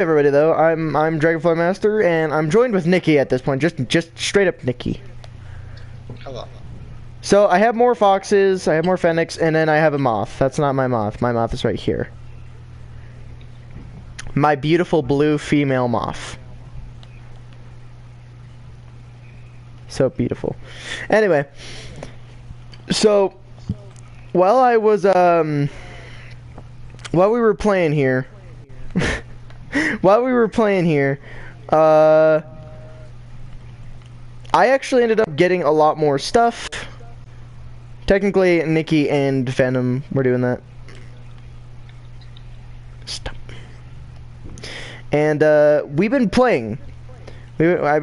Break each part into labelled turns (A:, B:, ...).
A: everybody, though. I'm Dragonfly Master, and I'm joined with Nikki at this point. Just straight up Nikki.
B: Hello.
A: So I have more foxes, I have more fennecs, and then I have a moth. That's not my moth. My moth is right here. My beautiful blue female moth. So beautiful. Anyway, so while I was while we were playing here. While we were playing here, I actually ended up getting a lot more stuff. Technically, Nikki and Venom were doing that. Stop. And we've been playing. I've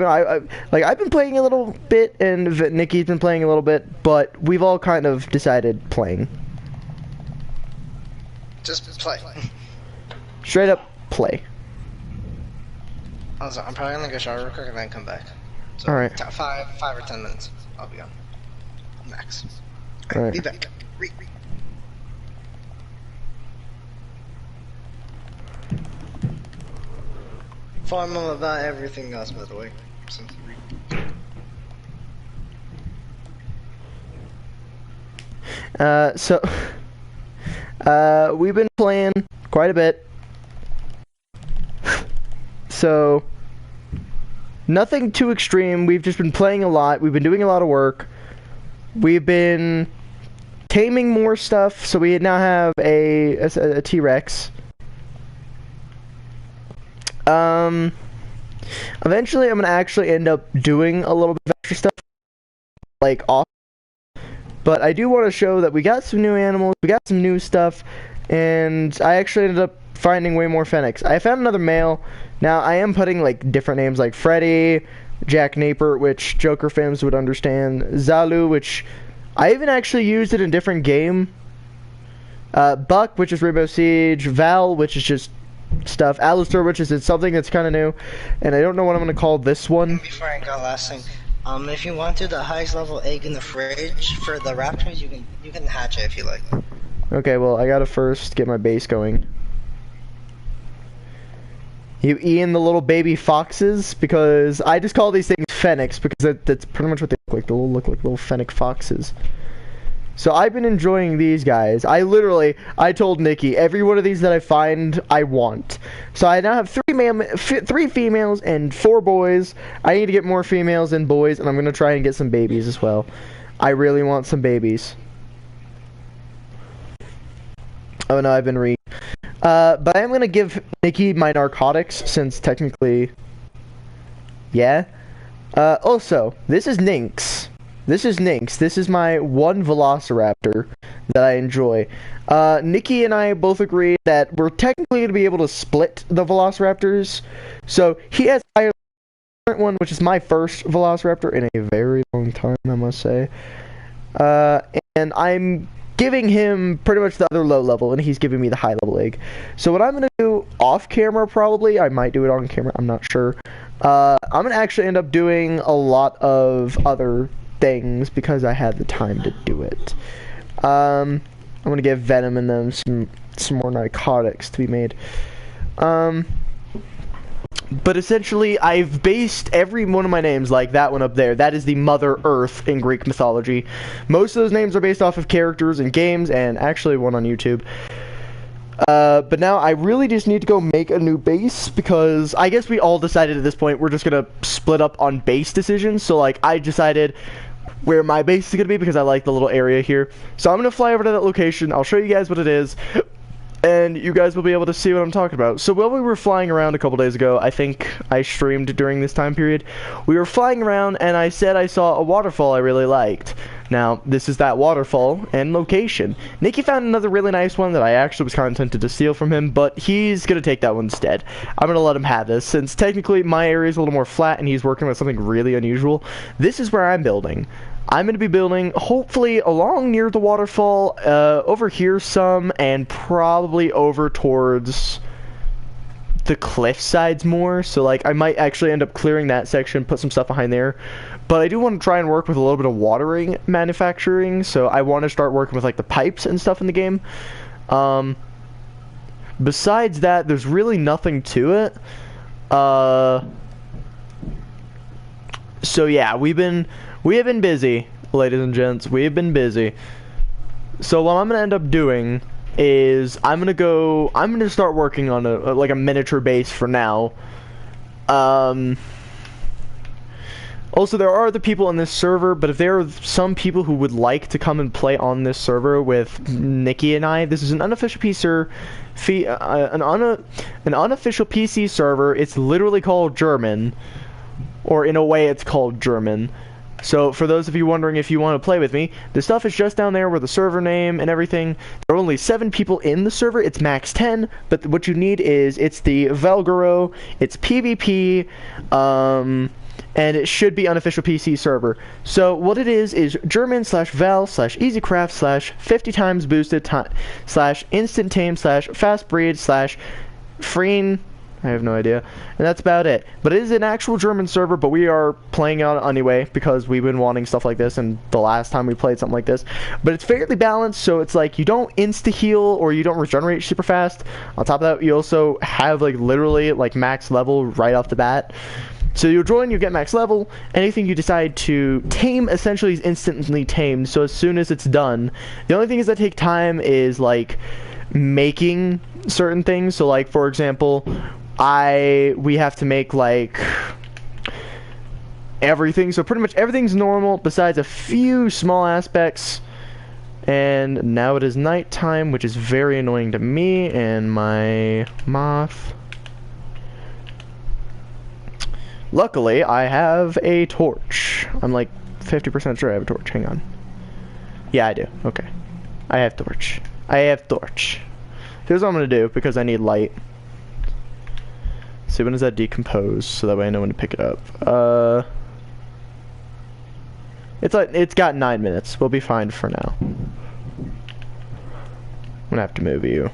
A: been playing a little bit, and Nikki's been playing a little bit, but we've all kind of decided playing.
B: Just play.
A: Straight up play.
B: Also, I'm probably gonna go shower real quick and then come back. So
A: Alright.
B: 5 or 10 minutes. I'll be on. Max.
A: Alright.
B: Be back. Farm them about everything else, by the way. Since
A: we've been playing quite a bit. So, nothing too extreme. We've just been playing a lot. We've been doing a lot of work. We've been taming more stuff. So we now have a T-Rex. Eventually, I'm gonna actually end up doing a little bit of extra stuff, like off. But I do want to show that we got some new animals. We got some new stuff, and I actually ended up finding way more fennecs. I found another male. Now, I am putting, like, different names like Freddy, Jack Napier, which Joker fans would understand, Zalu, which I even actually used it in a different game, Buck, which is Rainbow Siege, Val, which is just stuff, Alistair, which is something that's kind of new, and I don't know what I'm going to call this one.
B: before I go, last thing. If you want to, the highest level egg in the fridge for the raptors, you can hatch it if you like.
A: Okay, well, I gotta first get my base going. You Ian the little baby foxes, because I just call these things fennecs because that's pretty much what they look like. They look like little fennec foxes. So I've been enjoying these guys. I told Nikki, every one of these that I find, I want. So I now have 3 females and 4 boys. I need to get more females and boys, and I'm gonna try and get some babies as well. I really want some babies. Oh no, I've been reading. But I am going to give Nikki my narcotics, since technically... Yeah. Also, this is Nynx. This is my one Velociraptor that I enjoy. Nikki and I both agree that we're technically going to be able to split the Velociraptors. So, he has a current one, which is my first Velociraptor in a very long time, I must say. And I'm giving him pretty much the other low level, and he's giving me the high level egg. So what I'm going to do off camera, probably, I might do it on camera, I'm not sure. I'm going to actually end up doing a lot of other things because I had the time to do it. I'm going to give Venom and them some more narcotics to be made. But essentially, I've based every one of my names, like that one up there. That is the Mother Earth in Greek mythology. Most of those names are based off of characters in games, and actually one on YouTube. But now I really just need to go make a new base, because I guess we all decided at this point we're just going to split up on base decisions. So, like, I decided where my base is going to be, because I like the little area here. So I'm going to fly over to that location. I'll show you guys what it is, and you guys will be able to see what I'm talking about. So while we were flying around a couple days ago, I think I streamed during this time period, we were flying around and I said I saw a waterfall I really liked. Now, this is that waterfall and location. Nikki found another really nice one that I actually was kind of tempted to steal from him, but he's going to take that one instead. I'm going to let him have this, since technically my area is a little more flat and he's working with something really unusual. This is where I'm building. I'm going to be building, hopefully, along near the waterfall, over here some, and probably over towards the cliff sides more. So, like, I might actually end up clearing that section, put some stuff behind there. But I do want to try and work with a little bit of watering manufacturing, so I want to start working with, like, the pipes and stuff in the game. Besides that, there's really nothing to it. So yeah, we have been busy, ladies and gents. We have been busy. So what I'm gonna end up doing is I'm gonna start working on a miniature base for now. Also, there are other people on this server, but if there are some people who would like to come and play on this server with Nikki and I, this is an unofficial an unofficial PC server. It's literally called German, or in a way, it's called German. So for those of you wondering if you want to play with me, the stuff is just down there with the server name and everything. There are only 7 people in the server. It's max 10, but what you need is it's the Valgaro, it's PvP, and it should be unofficial PC server. So what it is German/Val/EasyCraft/50 times boosted /instant tame /fast breed /freen. I have no idea. And that's about it. But it is an actual German server, but we are playing on it anyway because we've been wanting stuff like this and the last time we played something like this. But it's fairly balanced, so it's like you don't insta-heal or you don't regenerate super fast. On top of that, you also have like literally like max level right off the bat. So you'll join, you get max level, anything you decide to tame essentially is instantly tamed, so as soon as it's done. The only things that take time is like making certain things, so like for example, we have to make like everything, so pretty much everything's normal besides a few small aspects. And now it is nighttime, which is very annoying to me and my moth. Luckily, I have a torch. I'm like 50% sure I have a torch. Hang on. Yeah, I do. Okay. I have torch. Here's what I'm going to do, because I need light. See, when does that decompose? So that way I know when to pick it up. It's got 9 minutes. We'll be fine for now. I'm going to have to move you.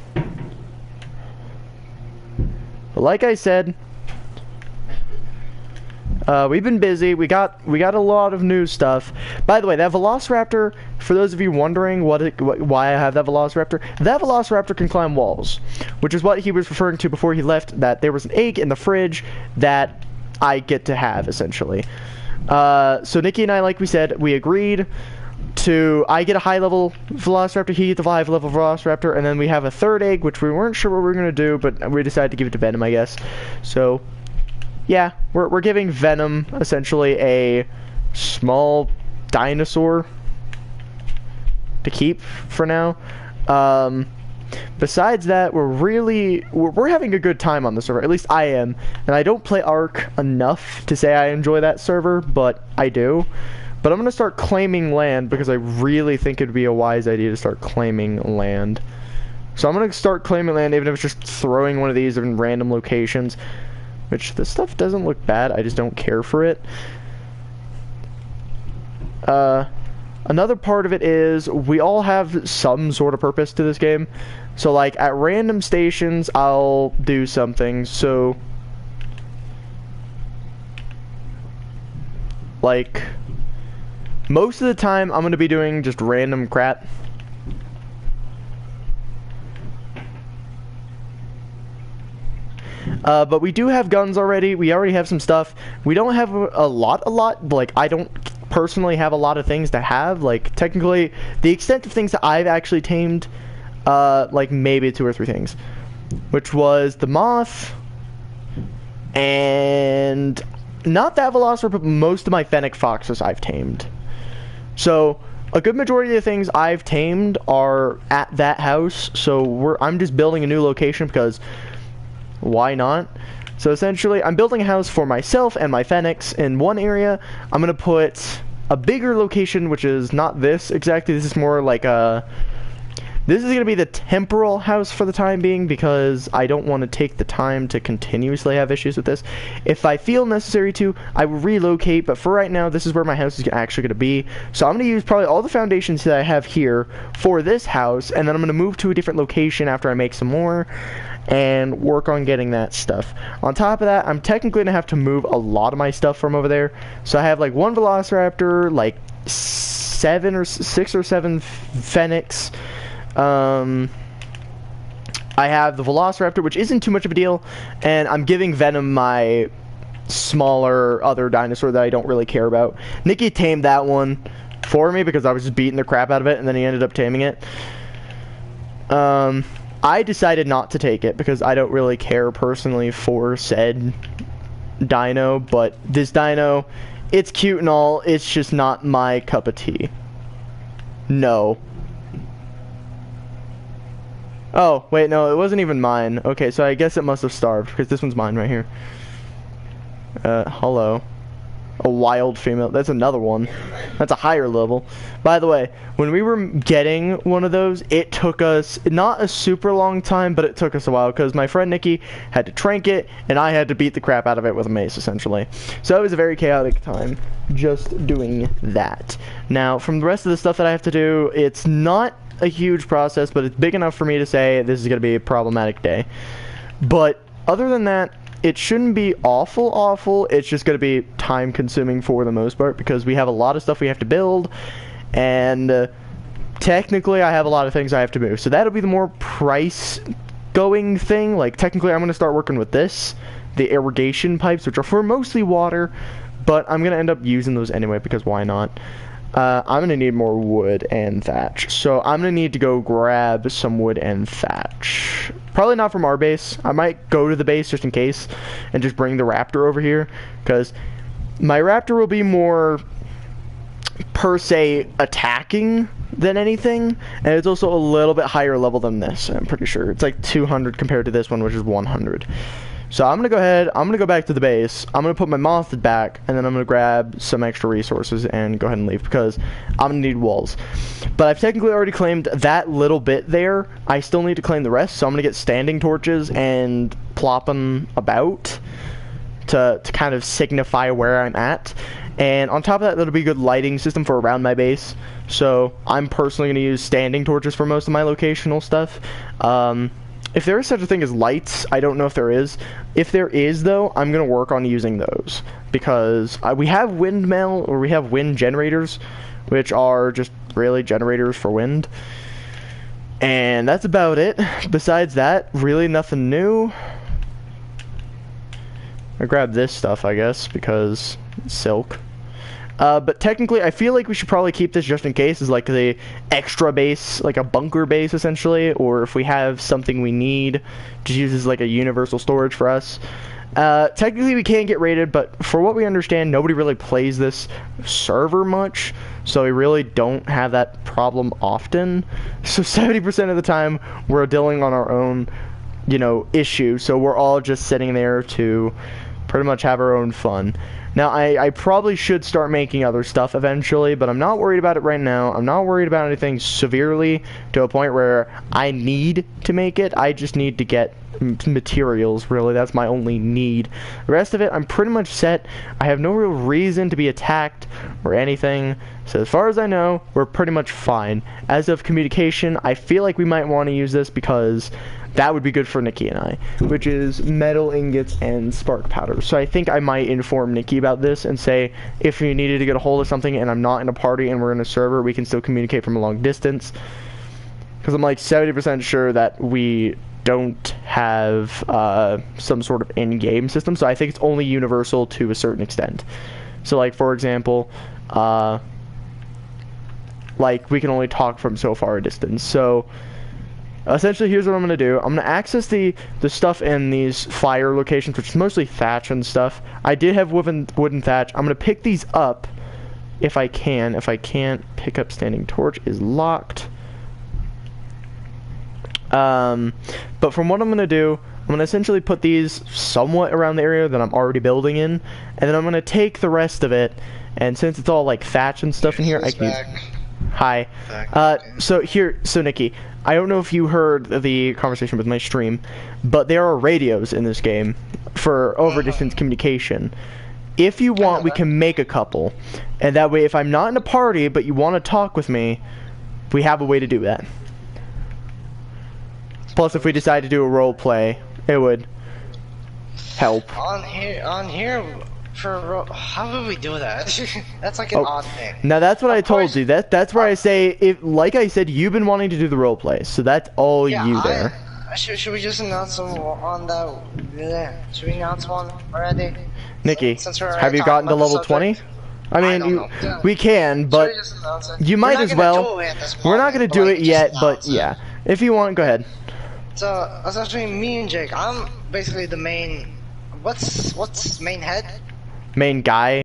A: But like I said, we've been busy. We got a lot of new stuff. By the way, that Velociraptor, for those of you wondering why I have that Velociraptor can climb walls, which is what he was referring to before he left, that there was an egg in the fridge that I get to have, essentially. So Nikki and I, like we said, we agreed to, I get a high-level Velociraptor, he gets a high-level Velociraptor, and then we have a third egg, which we weren't sure what we were going to do, but we decided to give it to Venom, I guess. So yeah, we're giving Venom essentially a small dinosaur to keep for now. Besides that, we're having a good time on the server. At least I am, and I don't play Ark enough to say I enjoy that server, but I do. But I'm gonna start claiming land because I really think it'd be a wise idea to start claiming land. So I'm gonna start claiming land, even if it's just throwing one of these in random locations. Which, this stuff doesn't look bad, I just don't care for it. Another part of it is, we all have some sort of purpose to this game. So like, at random stations, I'll do something, so like, most of the time, I'm gonna be doing just random crap. But we do have guns already. We already have some stuff. We don't have a lot. Like, I don't personally have a lot of things to have. Like, technically, the extent of things that I've actually tamed, like, maybe 2 or 3 things. Which was the moth, and not that Velociraptor, but most of my fennec foxes I've tamed. So, a good majority of the things I've tamed are at that house. So, I'm just building a new location because why not? So essentially, I'm building a house for myself and my fennecs in one area. I'm gonna put a bigger location, which is not this exactly. This is more like this is gonna be the temporal house for the time being, because I don't want to take the time to continuously have issues with this. If I feel necessary to, I will relocate, but for right now, this is where my house is actually gonna be. So I'm gonna use probably all the foundations that I have here for this house, and then I'm gonna move to a different location after I make some more and work on getting that stuff. On top of that, I'm technically gonna have to move a lot of my stuff from over there. So I have like 1 Velociraptor, like 6 or 7 fennecs, I have the Velociraptor, which isn't too much of a deal, and I'm giving Venom my smaller other dinosaur that I don't really care about. Nikki tamed that one for me because I was just beating the crap out of it, and then he ended up taming it. I decided not to take it because I don't really care personally for said dino, but this dino, it's cute and all, it's just not my cup of tea. No. Oh, wait, no, it wasn't even mine. Okay, so I guess it must have starved, because this one's mine right here. Hello. A wild female. That's another one. That's a higher level. By the way, when we were getting one of those, it took us, not a super long time, but it took us a while, because my friend Nikki had to trank it, and I had to beat the crap out of it with a mace, essentially. So it was a very chaotic time, just doing that. Now, from the rest of the stuff that I have to do, it's not a huge process, but it's big enough for me to say this is going to be a problematic day. But other than that, it shouldn't be awful. It's just going to be time consuming for the most part because we have a lot of stuff we have to build, and technically I have a lot of things I have to move. So that'll be the more price going thing. Like technically I'm going to start working with this, the irrigation pipes, which are for mostly water, but I'm going to end up using those anyway because why not? I'm going to need more wood and thatch. So I'm going to need to go grab some wood and thatch. Probably not from our base. I might go to the base just in case and just bring the raptor over here. Because my raptor will be more, per se, attacking than anything. And it's also a little bit higher level than this, I'm pretty sure. It's like 200 compared to this one, which is 100. So I'm going to go ahead, I'm going to go back to the base, I'm going to put my moth back, and then I'm going to grab some extra resources and go ahead and leave, because I'm going to need walls. But I've technically already claimed that little bit there. I still need to claim the rest, so I'm going to get standing torches and plop them about to kind of signify where I'm at. And on top of that, that'll be a good lighting system for around my base. So I'm personally going to use standing torches for most of my locational stuff. If there is such a thing as lights, I don't know if there is. If there is, though, I'm going to work on using those. Because we have windmill, or we have wind generators, which are just really generators for wind. And that's about it. Besides that, really nothing new. I grabbed this stuff, I guess, because it's silk. But technically, I feel like we should probably keep this just in case as like the extra base, like a bunker base essentially, or if we have something we need, just use as like a universal storage for us. Technically, we can get raided, but for what we understand, nobody really plays this server much, so we really don't have that problem often. So 70% of the time, we're dealing on our own, you know, issue, so we're all just sitting there to pretty much have our own fun. Now, I probably should start making other stuff eventually, but I'm not worried about it right now. I'm not worried about anything severely to a point where I need to make it. I just need to get materials, really. That's my only need. The rest of it, I'm pretty much set. I have no real reason to be attacked or anything. So as far as I know, we're pretty much fine. As of communication, I feel like we might want to use this because that would be good for Nikki and I, which is metal ingots and spark powder. So I think I might inform Nikki about this and say, if you needed to get a hold of something and I'm not in a party and we're in a server, we can still communicate from a long distance. Because I'm like 70% sure that we don't have some sort of in-game system, so I think it's only universal to a certain extent. So like, for example, like we can only talk from so far a distance. So essentially, here's what I'm going to do. I'm going to access the stuff in these fire locations, which is mostly thatch and stuff. I did have wooden thatch. I'm going to pick these up if I can. If I can't, pick up standing torch is locked. But from what I'm going to do, I'm going to essentially put these somewhat around the area that I'm already building in, and then I'm going to take the rest of it, and since it's all like thatch and stuff in here, I can use... Hi. So Nikki, I don't know if you heard the conversation with my stream, but there are radios in this game for over-distance communication. If you want, we can make a couple, and that way if I'm not in a party, but you want to talk with me, we have a way to do that. Plus, if we decide to do a role play, it would help.
B: On here, how would we do that? That's like an odd thing.
A: Now that's what I told you. That's where I say, if, like I said, you've been wanting to do the role play, so that's all you there.
B: Should we just announce them on the? Yeah. Should we announce one already?
A: Nikki,
B: Since we're
A: have you gotten to level 20? I mean,
B: don't know. Yeah.
A: we can, but
B: Should we just announce it?
A: you might as well. We're not gonna do it yet, but yeah. If you want, go ahead.
B: So essentially, me and Jake. I'm basically the main. What's main head?
A: Main guy.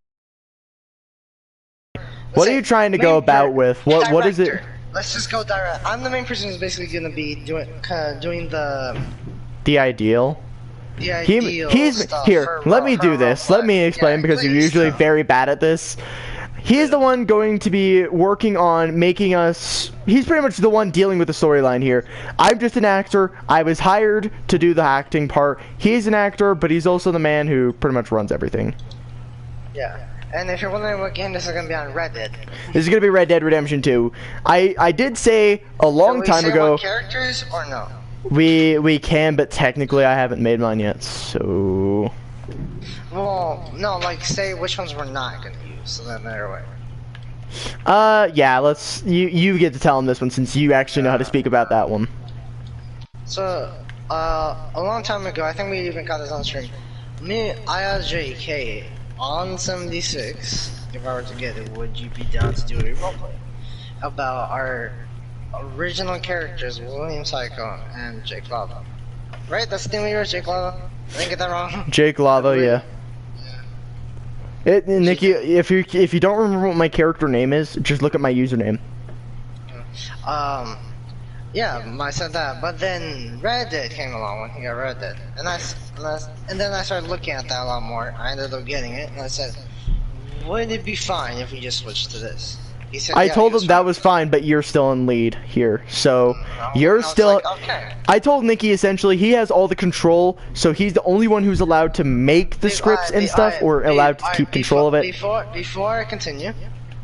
A: What are you trying to go about with? What is it?
B: Let's just go direct. I'm the main person who's basically gonna be doing the
A: ideal.
B: The ideal
A: He's
B: stuff
A: here. Let me do this. Let me explain because you're usually very bad at this. He's the one going to be working on making us. He's pretty much the one dealing with the storyline here. I'm just an actor. I was hired to do the acting part. He's an actor, but he's also the man who pretty much runs everything.
B: Yeah. And if you're wondering what game this is gonna be on, Red Dead.
A: This is gonna be Red Dead Redemption 2. I did say a long time ago.
B: What characters or no?
A: We can, but technically I haven't made mine yet, so.
B: Well, no, like say which ones we're not gonna use, so that matter way.
A: Yeah. Let's you get to tell him this one since you actually know how to speak about that one.
B: So, a long time ago, I think we even got this on stream. I asked JK on 76, if I were to get it, would you be down to do a roleplay about our original characters, William Psycho and Jake Lava? Right? That's the name of yours, Jake Lava? I didn't get that wrong.
A: Jake Lava, yeah. Nikki, if you don't remember what my character name is, just look at my username.
B: Yeah, I said that, but then Red Dead came along when he got Red Dead, and then I started looking at that a lot more. I ended up getting it, and I said, "Would it be fine if we just switched to this?" He said,
A: I told him that was fine, but you're still in lead here, so you're still.
B: Like, okay.
A: I told Nikki essentially he has all the control, so he's the only one who's allowed to make the scripts and stuff, or allowed to keep control of it.
B: Before I continue,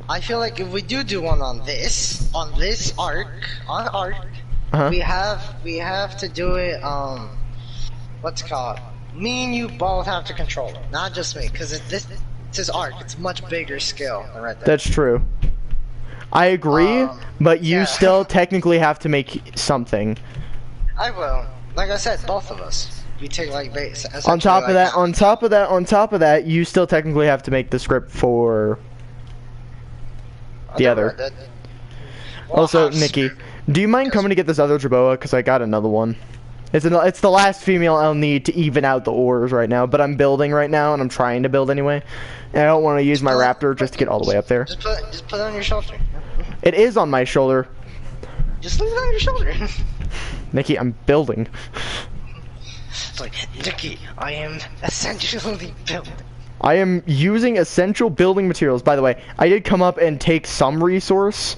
B: I feel like if we do one on this arc, we have to do it. What's it called? Me and you both have to control it, not just me, because this is arc. It's much bigger scale than Red Dead.
A: That's true. I agree, but you still technically have to make something.
B: I will. Like I said, both of us. We take like base.
A: On top of that, you still technically have to make the script for the other.
B: Well,
A: also, Nikki, do you mind coming to get this other Jerboa? Because I got another one. It's the last female I'll need to even out the ores right now, but I'm building right now, and I'm trying to build anyway. And I don't want to use my raptor just to get all the way up there.
B: Just put it on your shoulder.
A: It is on my shoulder.
B: Just leave it on your shoulder.
A: Nikki, I'm building.
B: It's like, Nikki, I am essentially building.
A: I am using essential building materials. By the way, I did come up and take some resource.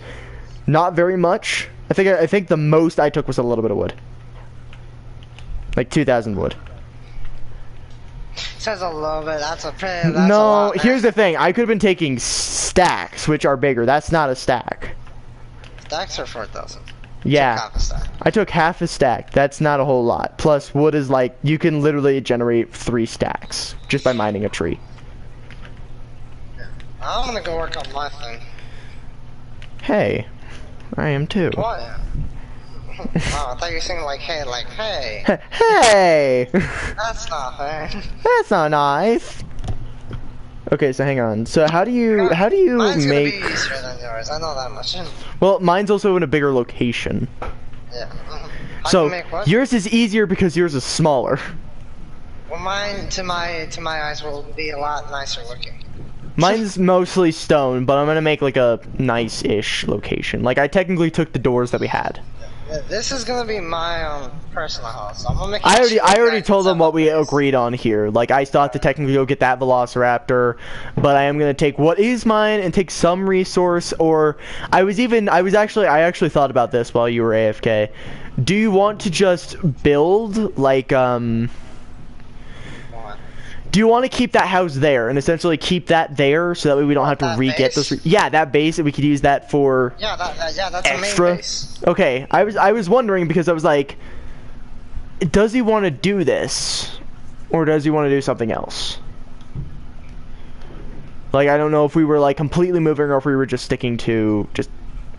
A: Not very much. I think the most I took was a little bit of wood. Like 2,000 wood.
B: Says a little bit. That's a
A: no,
B: lot,
A: here's the thing. I could have been taking stacks, which are bigger. That's not a stack.
B: Stacks are 4,000.
A: Yeah.
B: Half a stack. I
A: took half a stack. That's not a whole lot. Plus, wood is like, you can literally generate 3 stacks just by mining a tree.
B: Yeah. I'm gonna go work on my thing.
A: Hey. I am too.
B: What? Oh, I thought you were saying like hey.
A: Hey!
B: That's not fair.
A: That's not nice. Okay, so hang on. So how do you
B: mine's
A: make?
B: Gonna be easier than yours. I know that much.
A: Well, mine's also in a bigger location.
B: Yeah.
A: So yours is easier because yours is smaller.
B: Well, mine to my eyes will be a lot nicer looking.
A: Mine's mostly stone, but I'm gonna make like a nice-ish location. Like I technically took the doors that we had.
B: Yeah, this is gonna be my personal house. I'm gonna make.
A: I already told them what we agreed on here. Like I still have to technically go get that Velociraptor, but I am gonna take what is mine and take some resource. Or I actually thought about this while you were AFK. Do you want to just build like Do you want to keep that house there and essentially keep that there so that way we don't have to re-get this? Yeah, that base, we could use that for
B: that's
A: extra.
B: A main base.
A: Okay, I was wondering because I was like, does he want to do this, or does he want to do something else? Like I don't know if we were like completely moving or if we were just sticking to just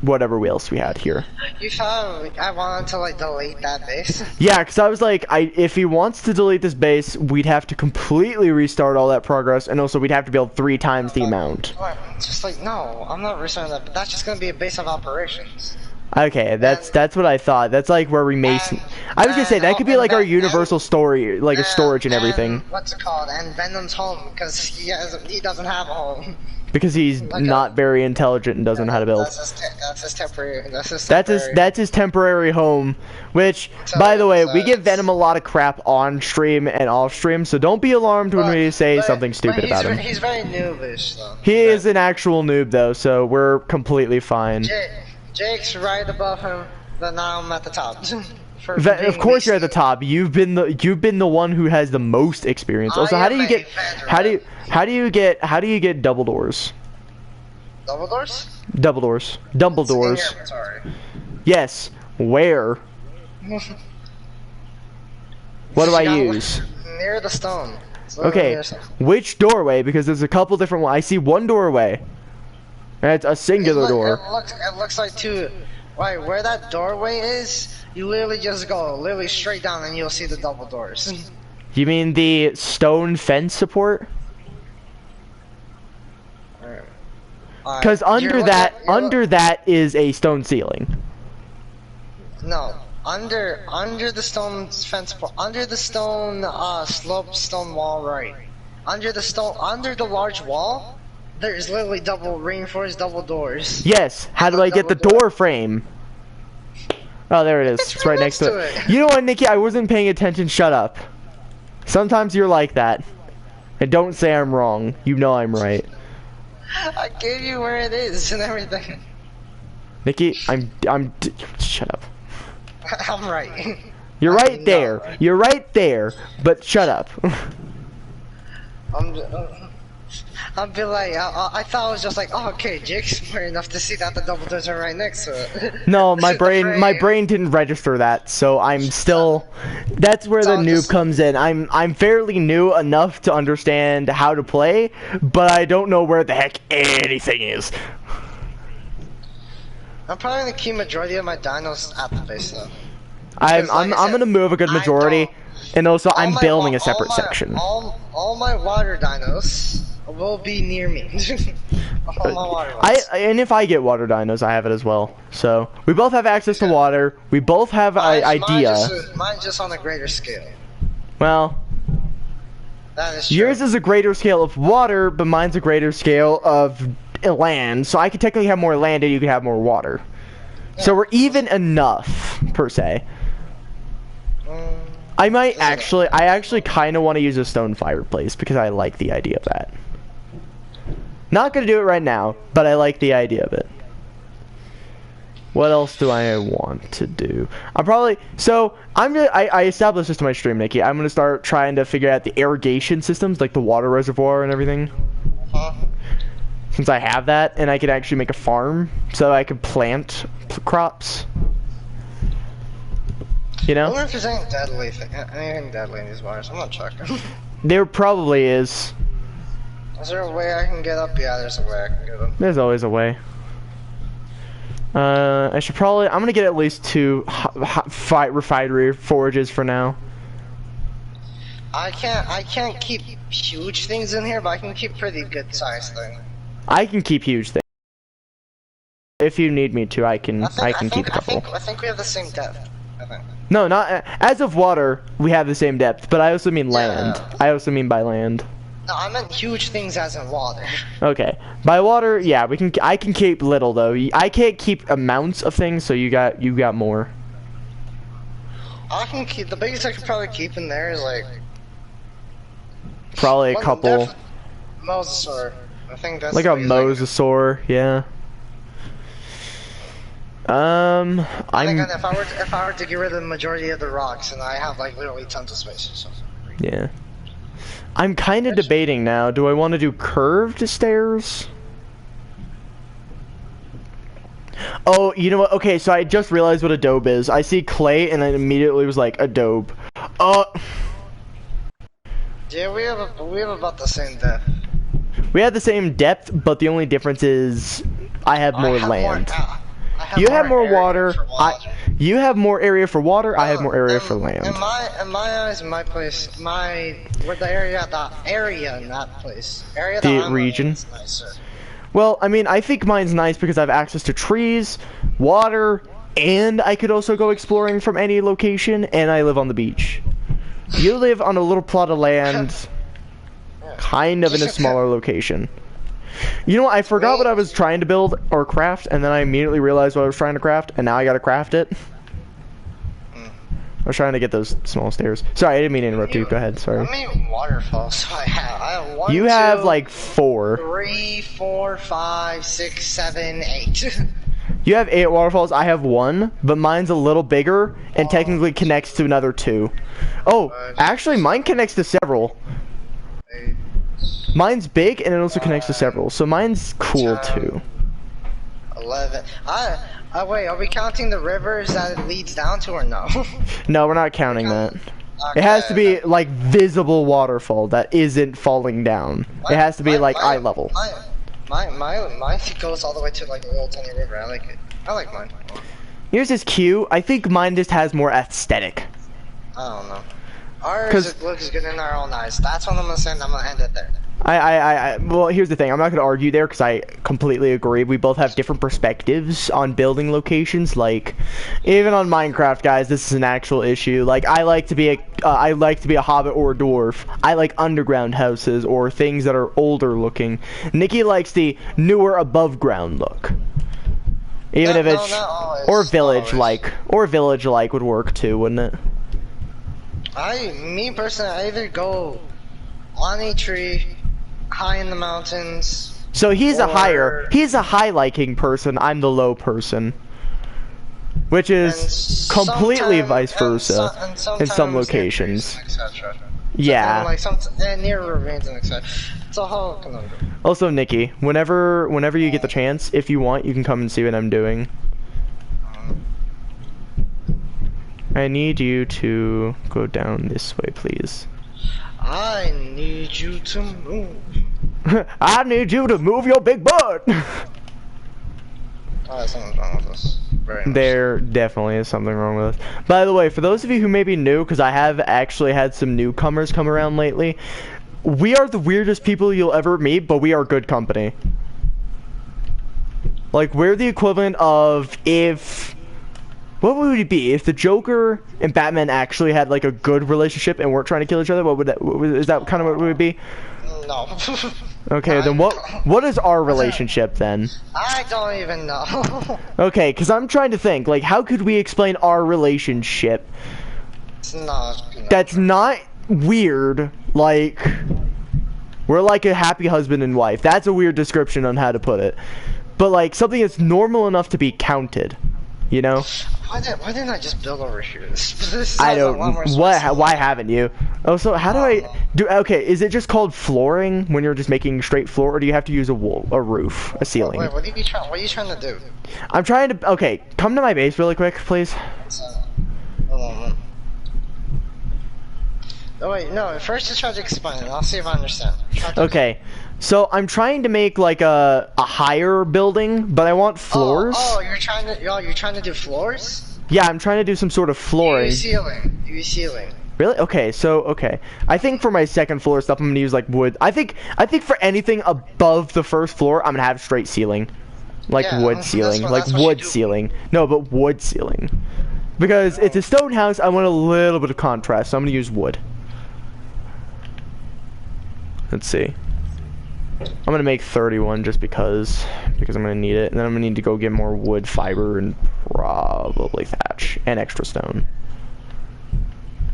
A: whatever else we had here.
B: You thought I wanted to like delete that base?
A: Yeah, because I was like, if he wants to delete this base, we'd have to completely restart all that progress, and also we'd have to build 3 times the amount.
B: Just like, no, I'm not restarting that, but that's just gonna be a base of operations.
A: Okay, that's what I thought. That's like where we mason. I was gonna say that could be like our universal story, like a storage and everything.
B: What's it called? And Venom's home, because he doesn't have a home.
A: Because he's not very intelligent and doesn't know how to build.
B: That's his temporary.
A: That's his temporary home. Which, by the way, we give Venom a lot of crap on stream and off stream, so don't be alarmed when we say something stupid about him.
B: He's very noobish, though.
A: He is an actual noob, though, so we're completely fine.
B: Jake's right above him, but now I'm at the top.
A: Of course you're at the top. You've been the one who has the most experience. Also, how do you get double doors?
B: Double doors?
A: Double doors. Double doors. Yes. Where? What do I use?
B: Near the stone.
A: Okay. Which doorway? Because there's a couple different ones. I see one doorway. And it's a singular door.
B: It looks like two. Right, where that doorway is, you literally just go literally straight down and you'll see the double doors.
A: You mean the stone fence support? Because under that is a stone ceiling.
B: No, under the stone fence, under the stone sloped stone wall, right? Under the large wall. There's literally reinforced double doors.
A: Yes. How do I get the door frame? Oh, there it is. It's right next to it. You know what, Nikki? I wasn't paying attention. Shut up. Sometimes you're like that. And don't say I'm wrong. You know I'm right.
B: I gave you where it is and everything.
A: Nikki, shut up.
B: I'm right.
A: You're right there. Right. You're right there. But shut up.
B: I'd be like, I thought it was just like, oh, okay, Jake's smart enough to see that the double doors are right next to it.
A: No, my brain didn't register that, so I'm still. That's where the noob comes in. I'm fairly new enough to understand how to play, but I don't know where the heck anything is.
B: I'm probably gonna keep majority of my dinos at the base though.
A: I'm gonna move a good majority, and also I'm building a separate section.
B: All my water dinos will be near me. All my water ones.
A: And if I get water dinos, I have it as well. So we both have access to water. We both have an idea.
B: Mine's just on a greater scale.
A: Well,
B: that is true.
A: Yours is a greater scale of water, but mine's a greater scale of land. So I could technically have more land, and you could have more water. Yeah. So we're even enough, per se. I actually kind of want to use a stone fireplace because I like the idea of that. Not gonna do it right now, but I like the idea of it. What else do I want to do? I established this to my stream, Nikki. I'm gonna start trying to figure out the irrigation systems, like the water reservoir and everything. Since I have that, and I can actually make a farm, so I could plant crops. You know?
B: I wonder if there's anything deadly in these waters. I'm not checking.
A: There probably is.
B: Is there a way I can get up? Yeah, there's a way I can get up.
A: There's always a way. I'm gonna get at least 2 refinery forages for now.
B: I can't keep huge things in here, but I can keep pretty good sized things.
A: I can keep huge things. If you need me to, I can keep a couple.
B: I think we have the same depth. I think.
A: No, not as of water. We have the same depth, but I also mean land. I also mean by land.
B: No, I meant huge things as in water.
A: Okay, by water, yeah, I can keep little though. I can't keep amounts of things, so you got more.
B: I can keep the biggest I could probably keep in there is like
A: probably a couple.
B: Mosasaur. I think that's
A: like a mosasaur, yeah.
B: I think if I were to get rid of the majority of the rocks, and I have like literally tons of space. So.
A: Yeah. I'm kind of debating now. Do I want to do curved stairs? Oh, you know what? Okay, so I just realized what adobe is. I see clay, and I immediately was like, adobe.
B: Yeah, we have about the same depth.
A: We have the same depth, but the only difference is I have more land.
B: have
A: You
B: more
A: have more
B: area
A: water.
B: for water.
A: You have more area for water. I have more area for
B: In
A: land.
B: my eyes, my place, where the area, not place, area that
A: The
B: I'm
A: region.
B: in is nicer.
A: Well, I mean, I think mine's nice because I have access to trees, water, and I could also go exploring from any location, and I live on the beach. You live on a little plot of land, kind of in a smaller location. You know what, I forgot what I was trying to build or craft, and then I immediately realized what I was trying to craft, and now I gotta craft it. I was trying to get those small stairs. Sorry, I didn't mean to interrupt you. Go ahead, sorry.
B: How many waterfalls do I have? I have one,
A: You have,
B: two,
A: like, 4.
B: 3, 4, 5, 6, 7, 8.
A: You have 8 waterfalls, I have 1, but mine's a little bigger, and technically connects to another 2. Oh, actually, mine connects to several. Mine's big, and it also connects to several, so mine's cool, too.
B: 11. Wait, are we counting the rivers that it leads down to, or no?
A: No, we're not counting that.
B: Okay,
A: It has to be, like, visible waterfall that isn't falling down. It has to be, like, eye level.
B: Mine goes all the way to, like, a little tiny river. I like it. I like mine.
A: Yours is cute. I think mine just has more aesthetic.
B: I don't know. Ours looks good in our own eyes. That's what I'm gonna say, and I'm gonna end it there.
A: Well, here's the thing. I'm not going to argue there because I completely agree. We both have different perspectives on building locations. Like, even on Minecraft, guys, this is an actual issue. Like, I like to be a hobbit or a dwarf. I like underground houses or things that are older looking. Nikki likes the newer above ground look. Even if it's or village like would work too, wouldn't it?
B: Me personally, I either go on a tree, high in the mountains.
A: So he's a high liking person. I'm the low person, which is completely vice versa in some locations. Yeah.
B: Like near ravines and etc. It's a whole conundrum.
A: Also, Nikki, whenever you get the chance, if you want, you can come and see what I'm doing. I need you to go down this way, please.
B: I need you to move.
A: I need you to move your big butt.
B: Something's wrong with us.
A: There definitely is something wrong with us. By the way, for those of you who may be new, because I have actually had some newcomers come around lately, we are the weirdest people you'll ever meet, but we are good company. Like, we're the equivalent of what would it be if the Joker and Batman actually had like a good relationship and weren't trying to kill each other? Is that kind of what it would be?
B: No.
A: Okay, then what is our relationship then?
B: I don't even know.
A: Okay, because I'm trying to think, like, how could we explain our relationship? That's not weird. Like, we're like a happy husband and wife. That's a weird description on how to put it. But like something that's normal enough to be counted. You know?
B: Why didn't I just build over here? This
A: I don't. Why haven't you? Oh, so how do I do? Okay, is it just called flooring when you're just making straight floor, or do you have to use a roof, a ceiling?
B: Wait, what are you trying to do?
A: I'm trying to. Okay, come to my base really quick, please.
B: Hold on. Oh wait, no. First, just try to explain it. I'll see if I understand.
A: Okay. So I'm trying to make like a higher building, but I want floors.
B: Oh, you're trying to do floors?
A: Yeah, I'm trying to do some sort of flooring.
B: Use ceiling.
A: Really? Okay, so okay. I think for my second floor stuff, I'm gonna use like wood. I think for anything above the first floor, I'm gonna have straight ceiling, like wood ceiling, like wood ceiling. No, but wood ceiling, because it's a stone house. I want a little bit of contrast, so I'm gonna use wood. Let's see. I'm gonna make 31 just because I'm gonna need it, and then I'm gonna need to go get more wood, fiber, and probably thatch and extra stone.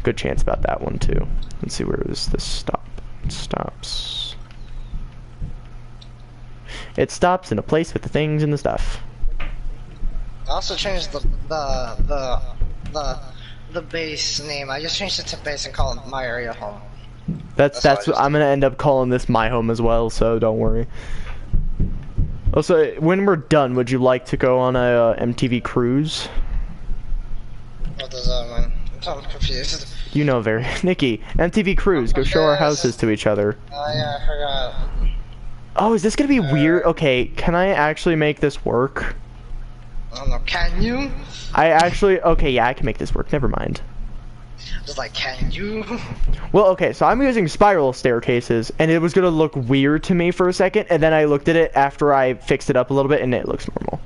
A: Good chance about that one too. Let's see, where does this stop? It stops. It stops in a place with the things and the stuff.
B: I also changed the base name. I just changed it to base and call it my area home.
A: That's what I'm gonna end up calling this my home as well, so don't worry. Also, when we're done, would you like to go on a MTV cruise?
B: What does that mean? I'm confused.
A: You know Nikki, MTV cruise, go show our houses to each other.
B: Oh yeah, I forgot.
A: Oh, is this gonna be weird? Okay, can I actually make this work?
B: I don't know, can you?
A: I actually, okay, yeah, I can make this work. Never mind.
B: Just like, can you?
A: Well, okay, so I'm using spiral staircases, and it was gonna look weird to me for a second, and then I looked at it after I fixed it up a little bit, and it looks normal.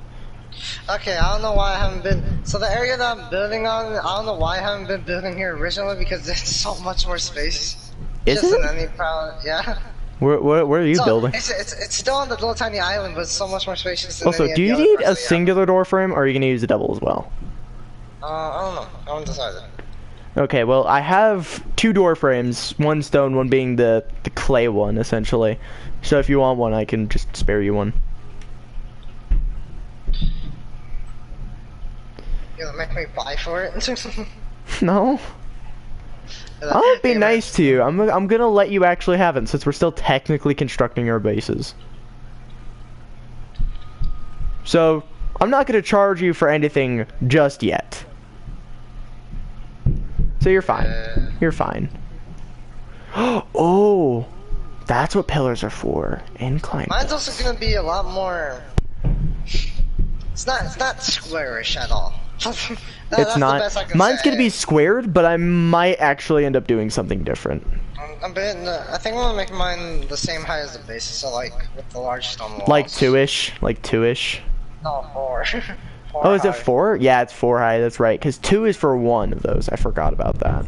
B: Okay, I don't know why I haven't been. So the area that I'm building on, I don't know why I haven't been building here originally because there's so much more space.
A: Is
B: Just
A: it?
B: in any problem, yeah.
A: Where are you
B: So,
A: building?
B: It's still on the little tiny island, but it's so much more spacious than
A: Also,
B: any of
A: do
B: the
A: you
B: other
A: need
B: parts
A: a
B: of the
A: singular door frame, or are you gonna use a double as well?
B: island. I don't know. I haven't decided.
A: Okay, well, I have 2 door frames, one stone, one being the clay one, essentially. So if you want one, I can just spare you one.
B: You gonna make me buy for it?
A: No? I'll be nice to you. I'm gonna let you actually have it, since we're still technically constructing our bases. So, I'm not gonna charge you for anything just yet. So you're fine. You're fine. Oh, that's what pillars are for. Incline.
B: Mine's also gonna be a lot more. It's not squarish at all.
A: It's not. Mine's gonna be squared, but I might actually end up doing something different.
B: I think I'm gonna make mine the same height as the base, so like with the large stone walls.
A: Like 2-ish. Like 2-ish.
B: No, 4. 4
A: Oh, is it
B: high.
A: 4? Yeah, it's 4 high. That's right. Because 2 is for one of those. I forgot about that.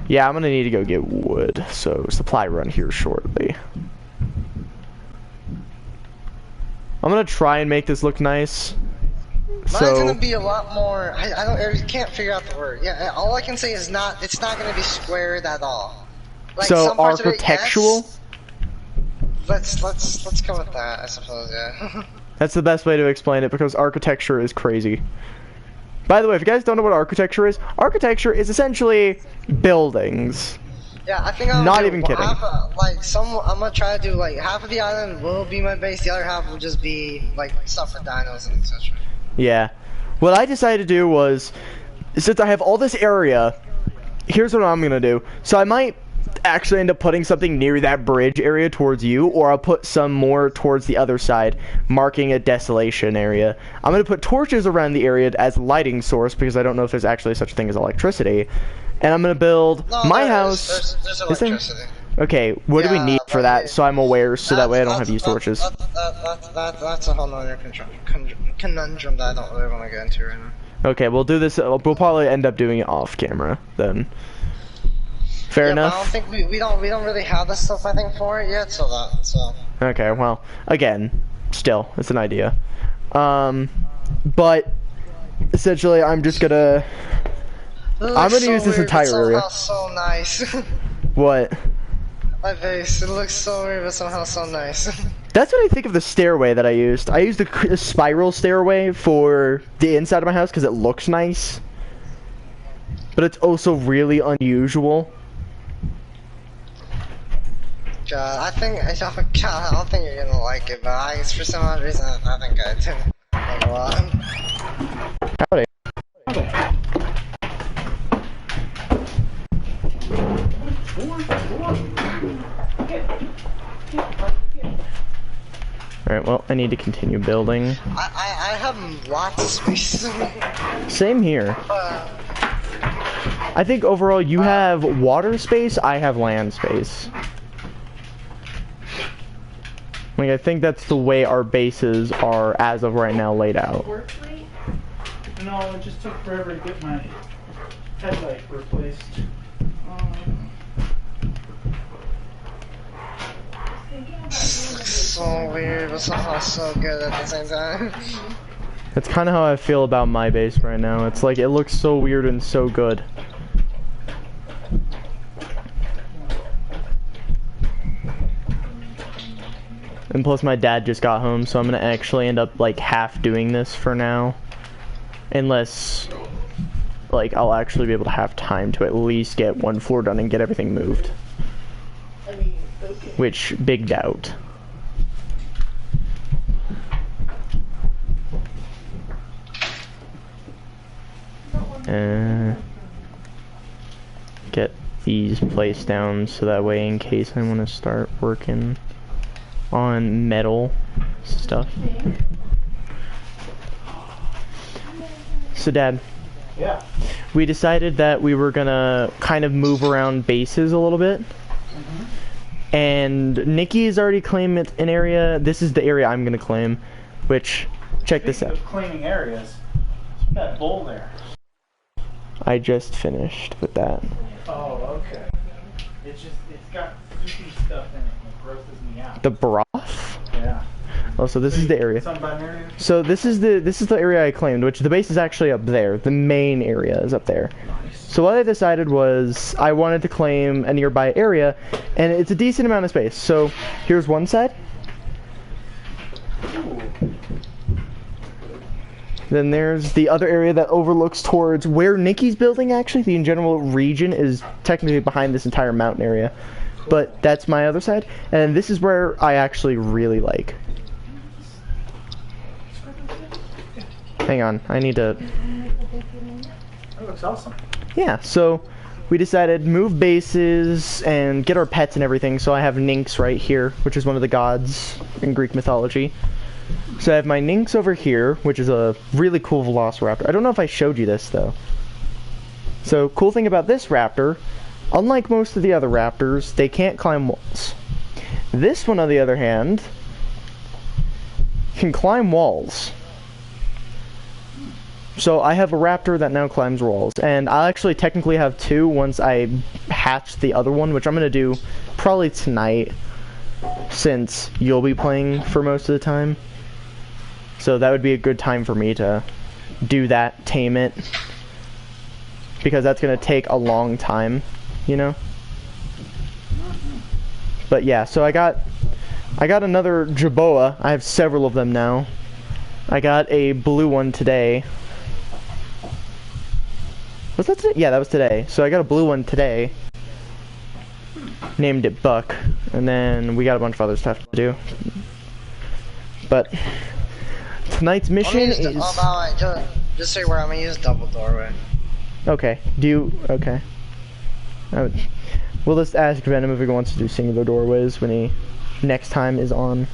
A: Yeah, I'm gonna need to go get wood. So supply run here shortly. I'm gonna try and make this look nice.
B: Mine's
A: So
B: gonna be a lot more. I can't figure out the word. Yeah, all I can say is it's not gonna be squared at all. Like
A: so
B: some parts
A: architectural.
B: Of it, yes. Let's go with that, I suppose. Yeah.
A: That's the best way to explain it because architecture is crazy. By the way, if you guys don't know what architecture is essentially buildings.
B: Yeah, I think I'm
A: Not even kidding.
B: I'm gonna try to do like half of the island will be my base, the other half will just be like stuff for dinos and etc.
A: Yeah. What I decided to do was, since I have all this area, here's what I'm gonna do. So I might actually end up putting something near that bridge area towards you, or I'll put some more towards the other side, marking a desolation area. I'm gonna put torches around the area as lighting source because I don't know if there's actually such a thing as electricity. And I'm gonna build my house.
B: There's electricity.
A: Okay, what do we
B: Yeah,
A: need for that so I'm aware so that way I don't have to use torches?
B: That's a whole nother conundrum that I don't really want to get into right now.
A: Okay, we'll do this. We'll probably end up doing it off camera then. Fair enough.
B: But I don't think we don't really have the stuff I think for it yet, so.
A: Okay, well, again, still, it's an idea. But essentially, I'm just gonna. I'm gonna use this entire area.
B: So nice.
A: What?
B: My base. It looks so weird, but somehow so nice.
A: That's what I think of the stairway that I used. I used the spiral stairway for the inside of my house because it looks nice. But it's also really unusual.
B: God, I don't think you're gonna like it, but for some odd reason, I think I do. A lot.
A: Howdy. Alright, well, I need to continue building.
B: I have lots of space.
A: Same here. I think overall you have water space, I have land space. Like, I think that's the way our bases are, as of right now, laid out.
C: No, it just took forever to get my headlight replaced.
B: So weird, but somehow so good at the same time.
A: That's kind of how I feel about my base right now. It's like, it looks so weird and so good. And plus my dad just got home, so I'm gonna actually end up like half doing this for now. Unless like I'll actually be able to have time to at least get one floor done and get everything moved. Which, big doubt. Get these placed down so that way in case I want to start working on metal stuff. So Dad,
C: Yeah.
A: we decided that we were gonna kind of move around bases a little bit. And Nikki has already claimed an area. This is the area I'm gonna claim, which, check this out.
C: Speaking of claiming areas, what's with that bowl there?
A: I just finished with that.
C: Oh, okay. It's got soupy stuff in it and it grosses me out.
A: The broth?
C: Yeah.
A: Oh, so this is the area.
C: Some binary?
A: So this is the area I claimed, which the base is actually up there. The main area is up there.
C: Nice.
A: So what I decided was I wanted to claim a nearby area, and it's a decent amount of space. So here's one side.
C: Ooh.
A: Then there's the other area that overlooks towards where Nikki's building, actually. The general region is technically behind this entire mountain area. But that's my other side. And this is where I actually really like. Hang on, I need to...
C: That looks awesome.
A: Yeah, so we decided move bases and get our pets and everything. So I have Nynx right here, which is one of the gods in Greek mythology. So I have my Nynx over here, which is a really cool velociraptor. I don't know if I showed you this, though. So, cool thing about this raptor, unlike most of the other raptors, they can't climb walls. This one, on the other hand, can climb walls. So I have a raptor that now climbs walls, and I'll actually technically have two once I hatch the other one, which I'm going to do probably tonight, since you'll be playing for most of the time. So that would be a good time for me to do that, tame it, because that's going to take a long time, you know? But yeah, so I got another Jerboa. I have several of them now. I got a blue one today. Was that today? Yeah, that was today. So I got a blue one today. Named it Buck. And then we got a bunch of other stuff to do. But tonight's mission is...
B: just say where I'm gonna use double doorway.
A: Okay. Okay. We'll just ask Venom if he wants to do singular doorways when he next time is on.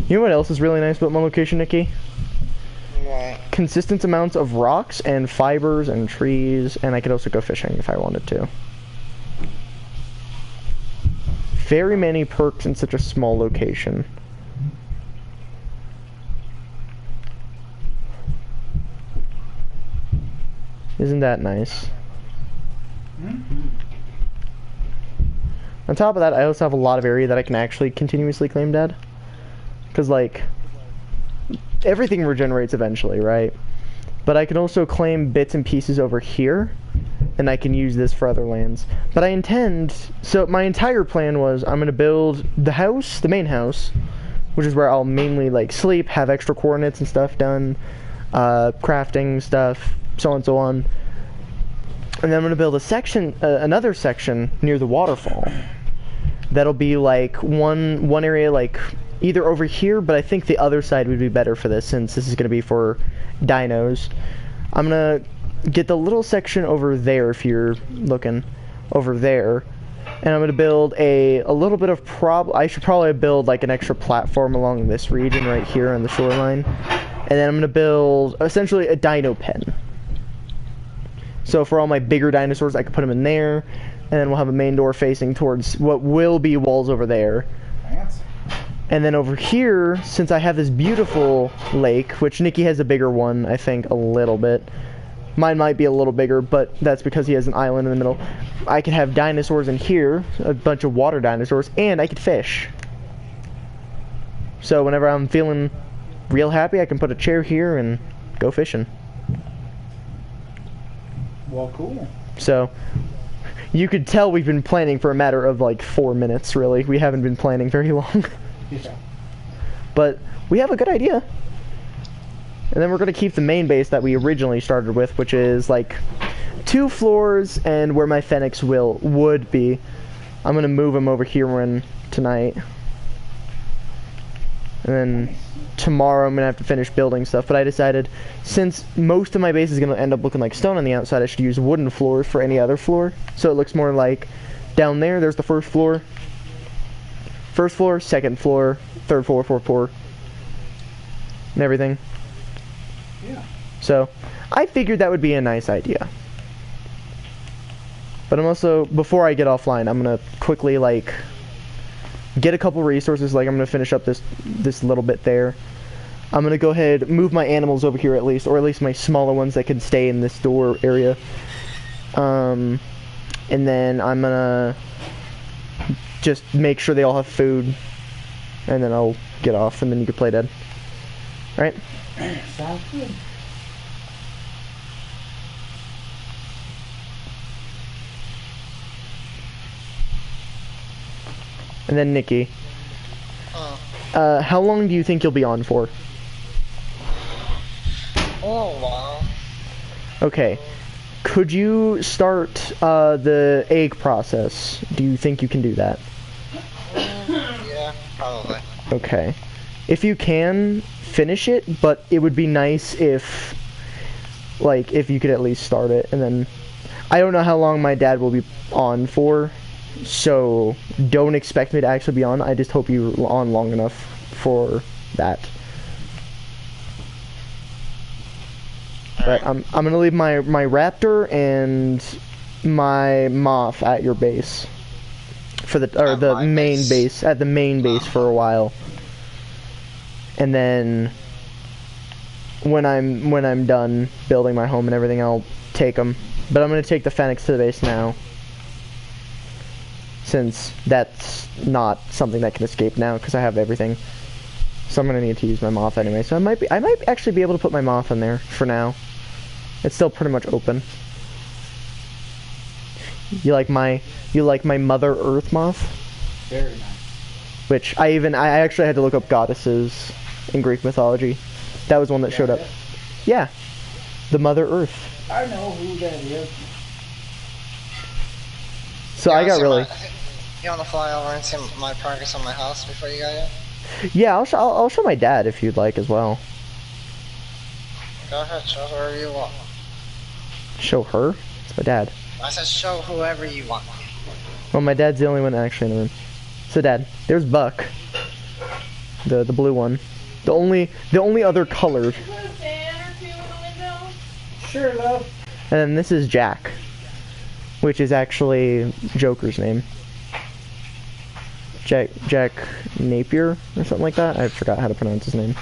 A: You know what else is really nice about my location, Nikki?
B: What?
A: Consistent amounts of rocks and fibers and trees, and I could also go fishing if I wanted to. Very many perks in such a small location. Isn't that nice?
C: Mm-hmm.
A: On top of that, I also have a lot of area that I can actually continuously claim dead. Because, like, everything regenerates eventually, right? But I can also claim bits and pieces over here, and I can use this for other lands. But I intend, so my entire plan was I'm going to build the house, the main house, which is where I'll mainly, like, sleep, have extra coordinates and stuff done, crafting stuff, so on and so on. And then I'm going to build a section, another section near the waterfall. That'll be like one area like either over here, but I think the other side would be better for this since this is going to be for dinos. I'm going to get the little section over there if you're looking over there. And I'm going to build a little bit of I should probably build like an extra platform along this region right here on the shoreline. And then I'm going to build essentially a Dino Pen. So for all my bigger dinosaurs, I can put them in there, and then we'll have a main door facing towards what will be walls over there.
C: Fancy.
A: And then over here, since I have this beautiful lake, which Nikki has a bigger one, I think, a little bit. Mine might be a little bigger, but that's because he has an island in the middle. I could have dinosaurs in here, a bunch of water dinosaurs, and I could fish. So whenever I'm feeling real happy, I can put a chair here and go fishing.
C: Well, cool.
A: So, you could tell we've been planning for a matter of like 4 minutes, really. We haven't been planning very long.
C: Yeah.
A: But we have a good idea. And then we're going to keep the main base that we originally started with, which is like 2 floors and where my Phoenix would be. I'm going to move him over here tonight. And then tomorrow I'm going to have to finish building stuff, but I decided since most of my base is going to end up looking like stone on the outside, I should use wooden floors for any other floor. So it looks more like down there's the first floor, second floor, third floor, fourth floor, and everything.
C: Yeah.
A: So, I figured that would be a nice idea. But I'm also, before I get offline, I'm gonna quickly, like, get a couple resources. Like, I'm gonna finish up this little bit there. I'm gonna go ahead, move my animals over here at least, or at least my smaller ones that can stay in this door area. And then I'm gonna just make sure they all have food, and then I'll get off, and then you can play dead. Alright?
C: Sounds good.
A: And then Nikki. How long do you think you'll be on for?
B: Oh, wow.
A: Okay. Could you start the egg process? Do you think you can do that?
B: Yeah, probably.
A: Okay. If you can, finish it, but it would be nice if, like, if you could at least start it, and then... I don't know how long my dad will be on for, so don't expect me to actually be on. I just hope you're on long enough for that. But I'm gonna leave my raptor and my moth at your base for the main base at the main base for a while, and then when I'm done building my home and everything, I'll take them. But I'm gonna take the Phoenix to the base now, since that's not something that can escape now because I have everything. So I'm gonna need to use my moth anyway. So I might actually be able to put my moth in there for now. It's still pretty much open. You like my Mother Earth moth?
C: Very nice.
A: Which I actually had to look up goddesses in Greek mythology. That was one that showed up. Yeah, the Mother Earth.
C: I know who that is.
A: So I got really.
B: You wanna fly over and see my progress on my house before you got here?
A: Yeah, I'll show my dad if you'd like as well.
B: Go ahead, show whoever you want.
A: Show her? It's my dad.
B: I said show whoever you want.
A: Well, my dad's the only one actually in the room. So Dad, there's Buck. The blue one. The only other colored.
D: Put a fan or two in the window?
C: Sure, love.
A: And then this is Jack, which is actually Joker's name. Jack Napier or something like that. I forgot how to pronounce his name.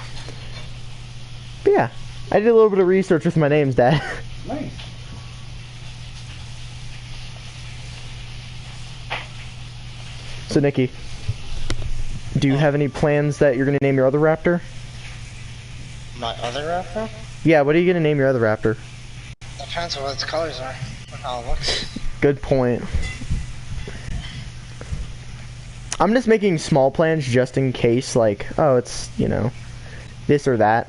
A: But yeah, I did a little bit of research with my names, Dad.
C: Nice.
A: So Nikki, do you have any plans that you're gonna name your other raptor?
B: My other raptor?
A: Yeah, what are you gonna name your other raptor?
B: Depends on what its colors are. Or how it looks.
A: Good point. I'm just making small plans just in case, like, oh, it's, you know, this or that,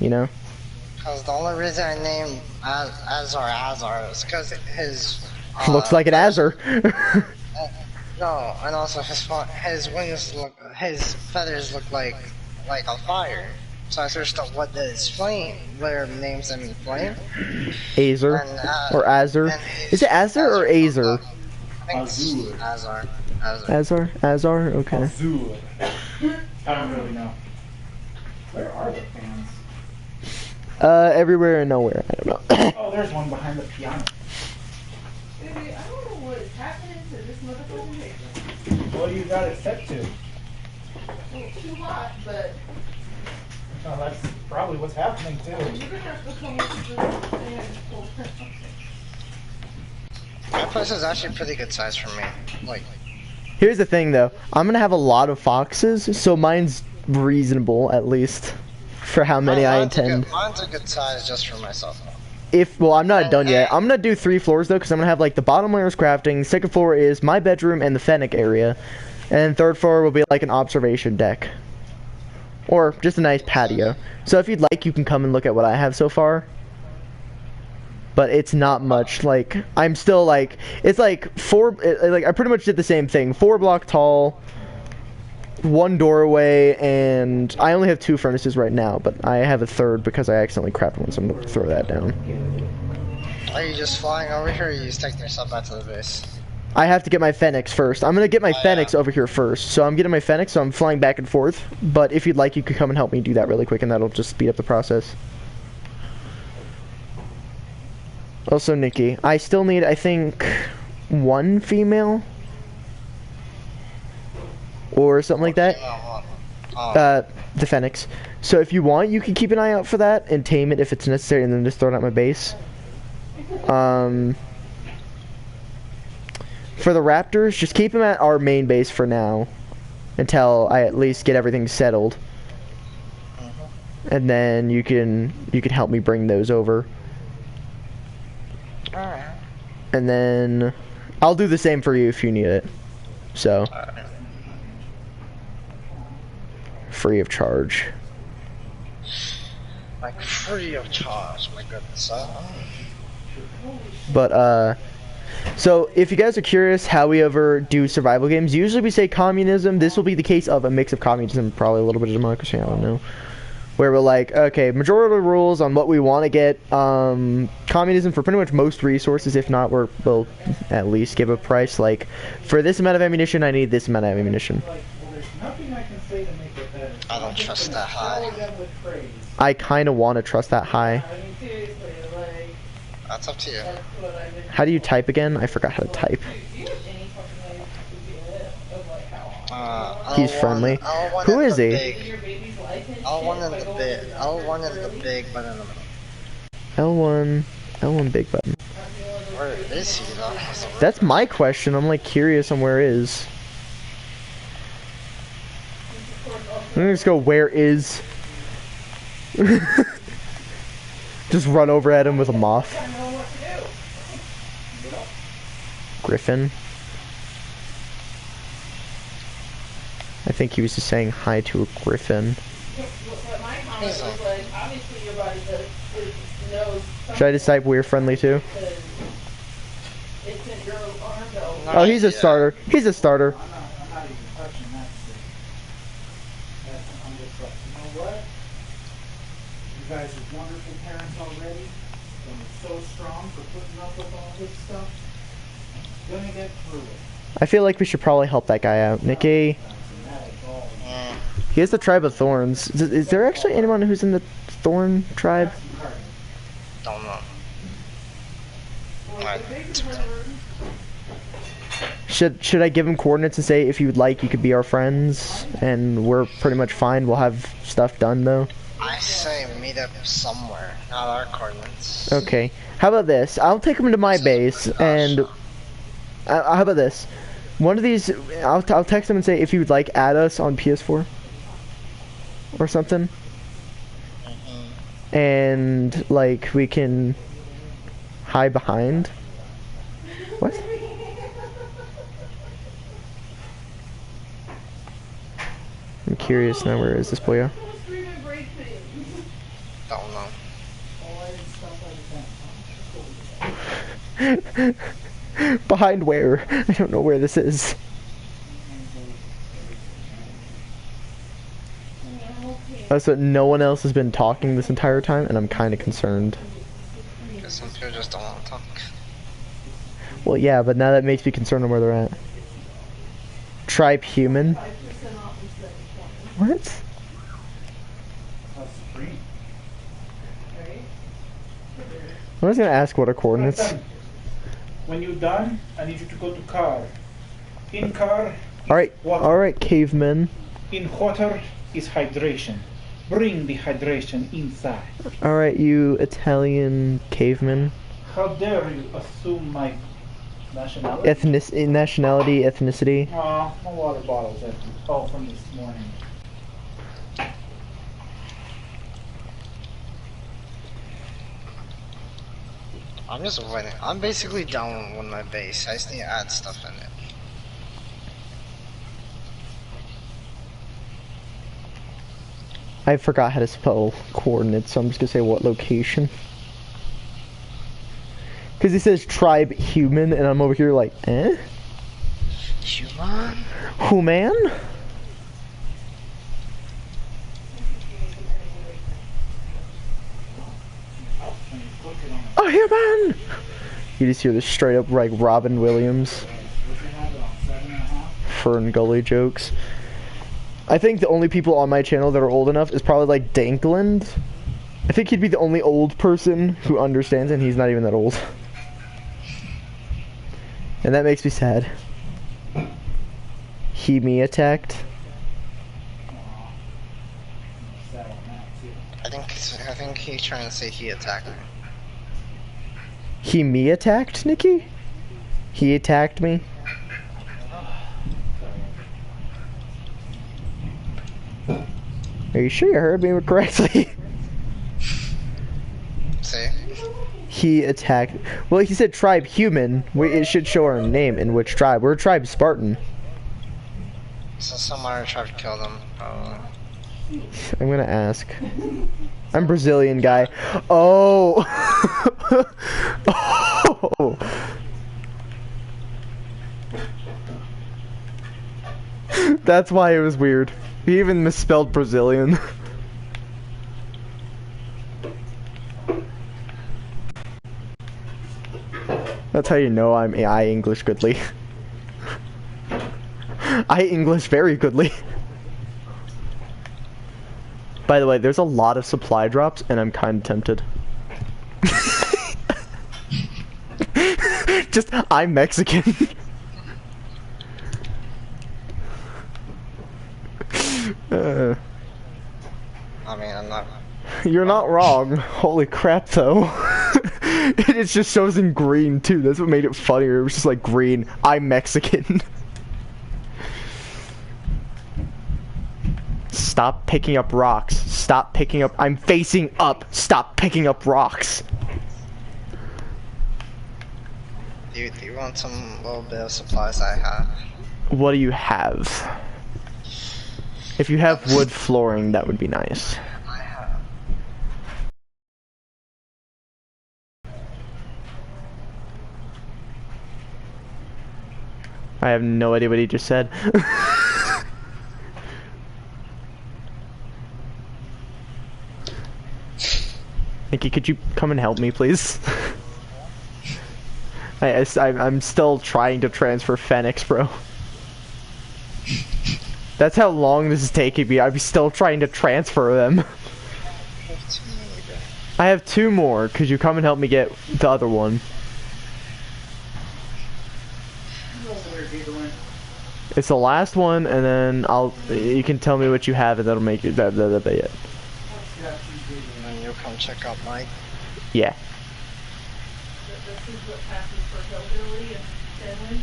A: you know?
B: Because the only reason I named Azar is because his...
A: Looks like an Azar.
B: No, and also his wings look, his feathers look like a fire. So I searched up what does flame, where names them in flame.
A: Azer or Azar. Is it Azar or Azer?
B: I think it's Azar.
A: Azar. Okay.
C: Azul. I don't really know. Where are the fans?
A: Everywhere and nowhere. I don't know.
C: Oh, there's one behind the piano.
D: Baby, I don't know what is happening to this motherfucking paper.
C: What do you got it set to?
D: Well, too hot, but
C: Oh, that's probably what's happening too.
D: you're gonna have to come with this and pull.
B: My place is actually a pretty good size for me. Like,
A: Here's the thing, though. I'm gonna have a lot of foxes, so mine's reasonable, at least, for how many I intend.
B: Mine's a good size just for myself.
A: Well, I'm not done yet. I'm gonna do 3 floors though, because I'm gonna have like the bottom layer is crafting, second floor is my bedroom and the Fennec area, and third floor will be like an observation deck, or just a nice patio. So if you'd like, you can come and look at what I have so far. But it's not much. Like, I'm still like, it's like I pretty much did the same thing. 4 block tall, 1 doorway, and I only have 2 furnaces right now, but I have a third because I accidentally crafted one, so I'm gonna throw that down.
B: Are you just flying over here, or are you just taking yourself back to the base?
A: I have to get my Fennec first. I'm gonna get my Fennec over here first. So I'm getting my Fennec, so I'm flying back and forth. But if you'd like, you could come and help me do that really quick, and that'll just speed up the process. Also, Nikki, I still need, I think, one female or something like that. The Phoenix. So if you want, you can keep an eye out for that and tame it if it's necessary, and then just throw it at my base. For the raptors, just keep them at our main base for now, until I at least get everything settled. And then you can help me bring those over.
B: Alright.
A: And then I'll do the same for you if you need it. So free of charge.
B: Like free of charge, my goodness.
A: But so if you guys are curious how we ever do survival games, usually we say communism. This will be the case of a mix of communism, probably a little bit of democracy, I don't know. Where we're like, okay, majority rules on what we want to get. Communism for pretty much most resources. If not, we'll at least give a price. Like, for this amount of ammunition, I need this amount of ammunition.
B: I don't trust that high.
A: I kind of want to trust that high.
B: That's up to you.
A: How do you type again? I forgot how to type. He's friendly. Who is he?
B: L1 and the big. L1 and the big button in the middle.
A: L1 big button.
B: Where is he though?
A: That's my question. I'm like curious on where is. I'm gonna just go where is. Just run over at him with a moth. Griffin. I think he was just saying hi to a griffin. Should I just type we're friendly too? Oh, he's a starter. He's a starter.
C: You guys are wonderful parents already, and you're so strong for putting up with all this stuff. You're gonna get through it.
A: I feel like we should probably help that guy out. Nikki. He has the tribe of thorns. Is there actually anyone who's in the thorn tribe?
B: Don't know.
A: Should I give him coordinates and say if you would like you could be our friends and we're pretty much fine, we'll have stuff done though?
B: I say meet up somewhere, not our coordinates.
A: Okay. How about this? I'll take him to my base and how about this? One of these, I'll text him and say if you would like add us on PS4 or something. And like we can hide behind. What? I'm curious now. Where is this boy?
B: Don't know.
A: Behind where? I don't know where this is. Oh, so no one else has been talking this entire time, and I'm kind of concerned.
B: Because some people just don't want to talk.
A: Well, yeah, but now that makes me concerned on where they're at. Tribe human. What? I was gonna ask what are coordinates.
C: When you're done, I need you to go to car. In car,
A: alright, cavemen.
C: in water is hydration. Bring the hydration inside.
A: Alright, you Italian cavemen.
C: How dare you assume my nationality?
A: Nationality, ethnicity.
C: Oh, my water bottle's empty. Oh, from this morning.
B: I'm just waiting. I'm basically done with my base. I just need to add stuff in it.
A: I forgot how to spell coordinates, so I'm just gonna say what location. Because he says tribe human, and I'm over here like, eh?
B: Human?
A: Human? A human! You just hear this straight up like Robin Williams. Fern Gully jokes. I think the only people on my channel that are old enough is probably like Dankland. I think he'd be the only old person who understands, and he's not even that old. And that makes me sad. He me attacked.
B: I think he's trying to say he attacked me.
A: He me attacked, Nikki? He attacked me? Are you sure you heard me correctly?
B: See?
A: He attacked. Well, he said tribe human. It should show our name in which tribe. We're tribe Spartan.
B: So someone tried to kill them.
A: I'm gonna ask. I'm Brazilian guy. Oh. Oh. That's why it was weird. He even misspelled Brazilian. That's how you know I'm I English goodly. I English very goodly. By the way, there's a lot of supply drops, and I'm kind of tempted. Just, I'm Mexican.
B: I mean, I'm not.
A: You're not wrong. Holy crap, though. It just shows in green, too. That's what made it funnier. It was just like green. I'm Mexican. Stop picking up rocks. Stop picking up. I'm facing up. Stop picking up rocks.
B: Do you want some little bit of supplies I have?
A: What do you have? If you have wood flooring, that would be nice.
B: I have.
A: I have no idea what he just said. Nikki, could you come and help me, please? I'm still trying to transfer Phoenix, bro. That's how long this is taking me. I'm still trying to transfer them. I have 2 more. Could you come and help me get the other one? It's the last one, and then you can tell me what you have, and that'll make it. That'll be it.
B: And you'll come check out Mike.
A: Yeah.
D: This is what passes for hillbilly and Finland.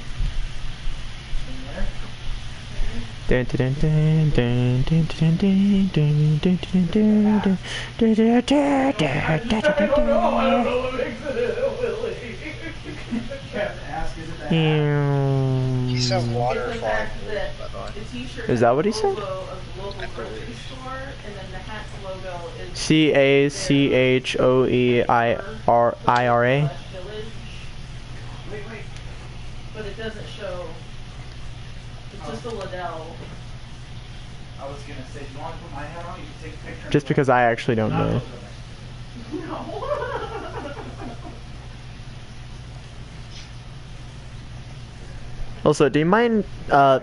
A: Dun, dun, dun, dun, dun, dun, dun, dun, dun, dun, dun, dun, dun.
B: He said waterfall.
D: That
B: By the way.
D: the t-shirt
A: Is that what he
D: has
A: said?
D: the logo of the local grocery store, and then the hat's logo is
A: CACHOEIRA.
D: village. But it doesn't show. It's just a Liddell.
C: I was gonna say, do you want to put my hat on? You can take a picture.
A: Just because I actually don't know.
D: No.
A: Also, do you mind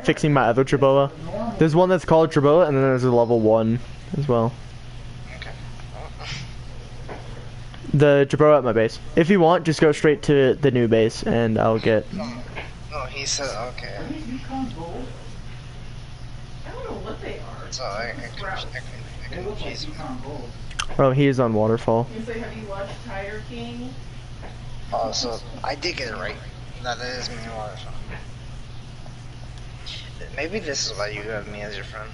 A: fixing my other Jerboa? There's one that's called Jerboa, and then there's a level 1 as well.
B: Okay.
A: The Jerboa at my base. If you want, just go straight to the new base, and I'll get...
B: No, he said okay.
C: Are these Yukon gold?
D: I don't know what they are.
B: So I
C: They
B: can
C: look like
B: use
C: Yukon gold.
A: Oh, he is on Waterfall.
D: You say, have you watched Tiger King?
B: Oh, so I did get it right. That is me waterfall. Maybe this is why you have me as your friend.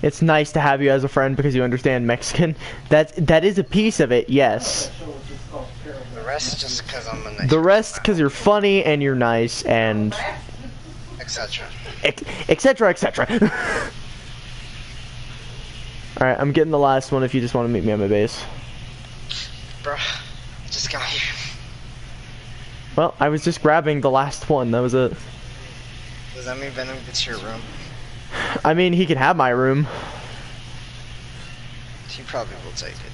A: It's nice to have you as a friend because you understand Mexican. That is a piece of it, yes.
B: The rest is just because I'm a nice
A: The rest because you're funny and you're nice and...
B: etc.
A: etc, etc. Alright, I'm getting the last one if you just want to meet me at my base.
B: Bro, I just got here.
A: Well, I was just grabbing the last one, that was it.
B: Does that mean Venom gets your room?
A: I mean, he can have my room.
B: He probably will take it.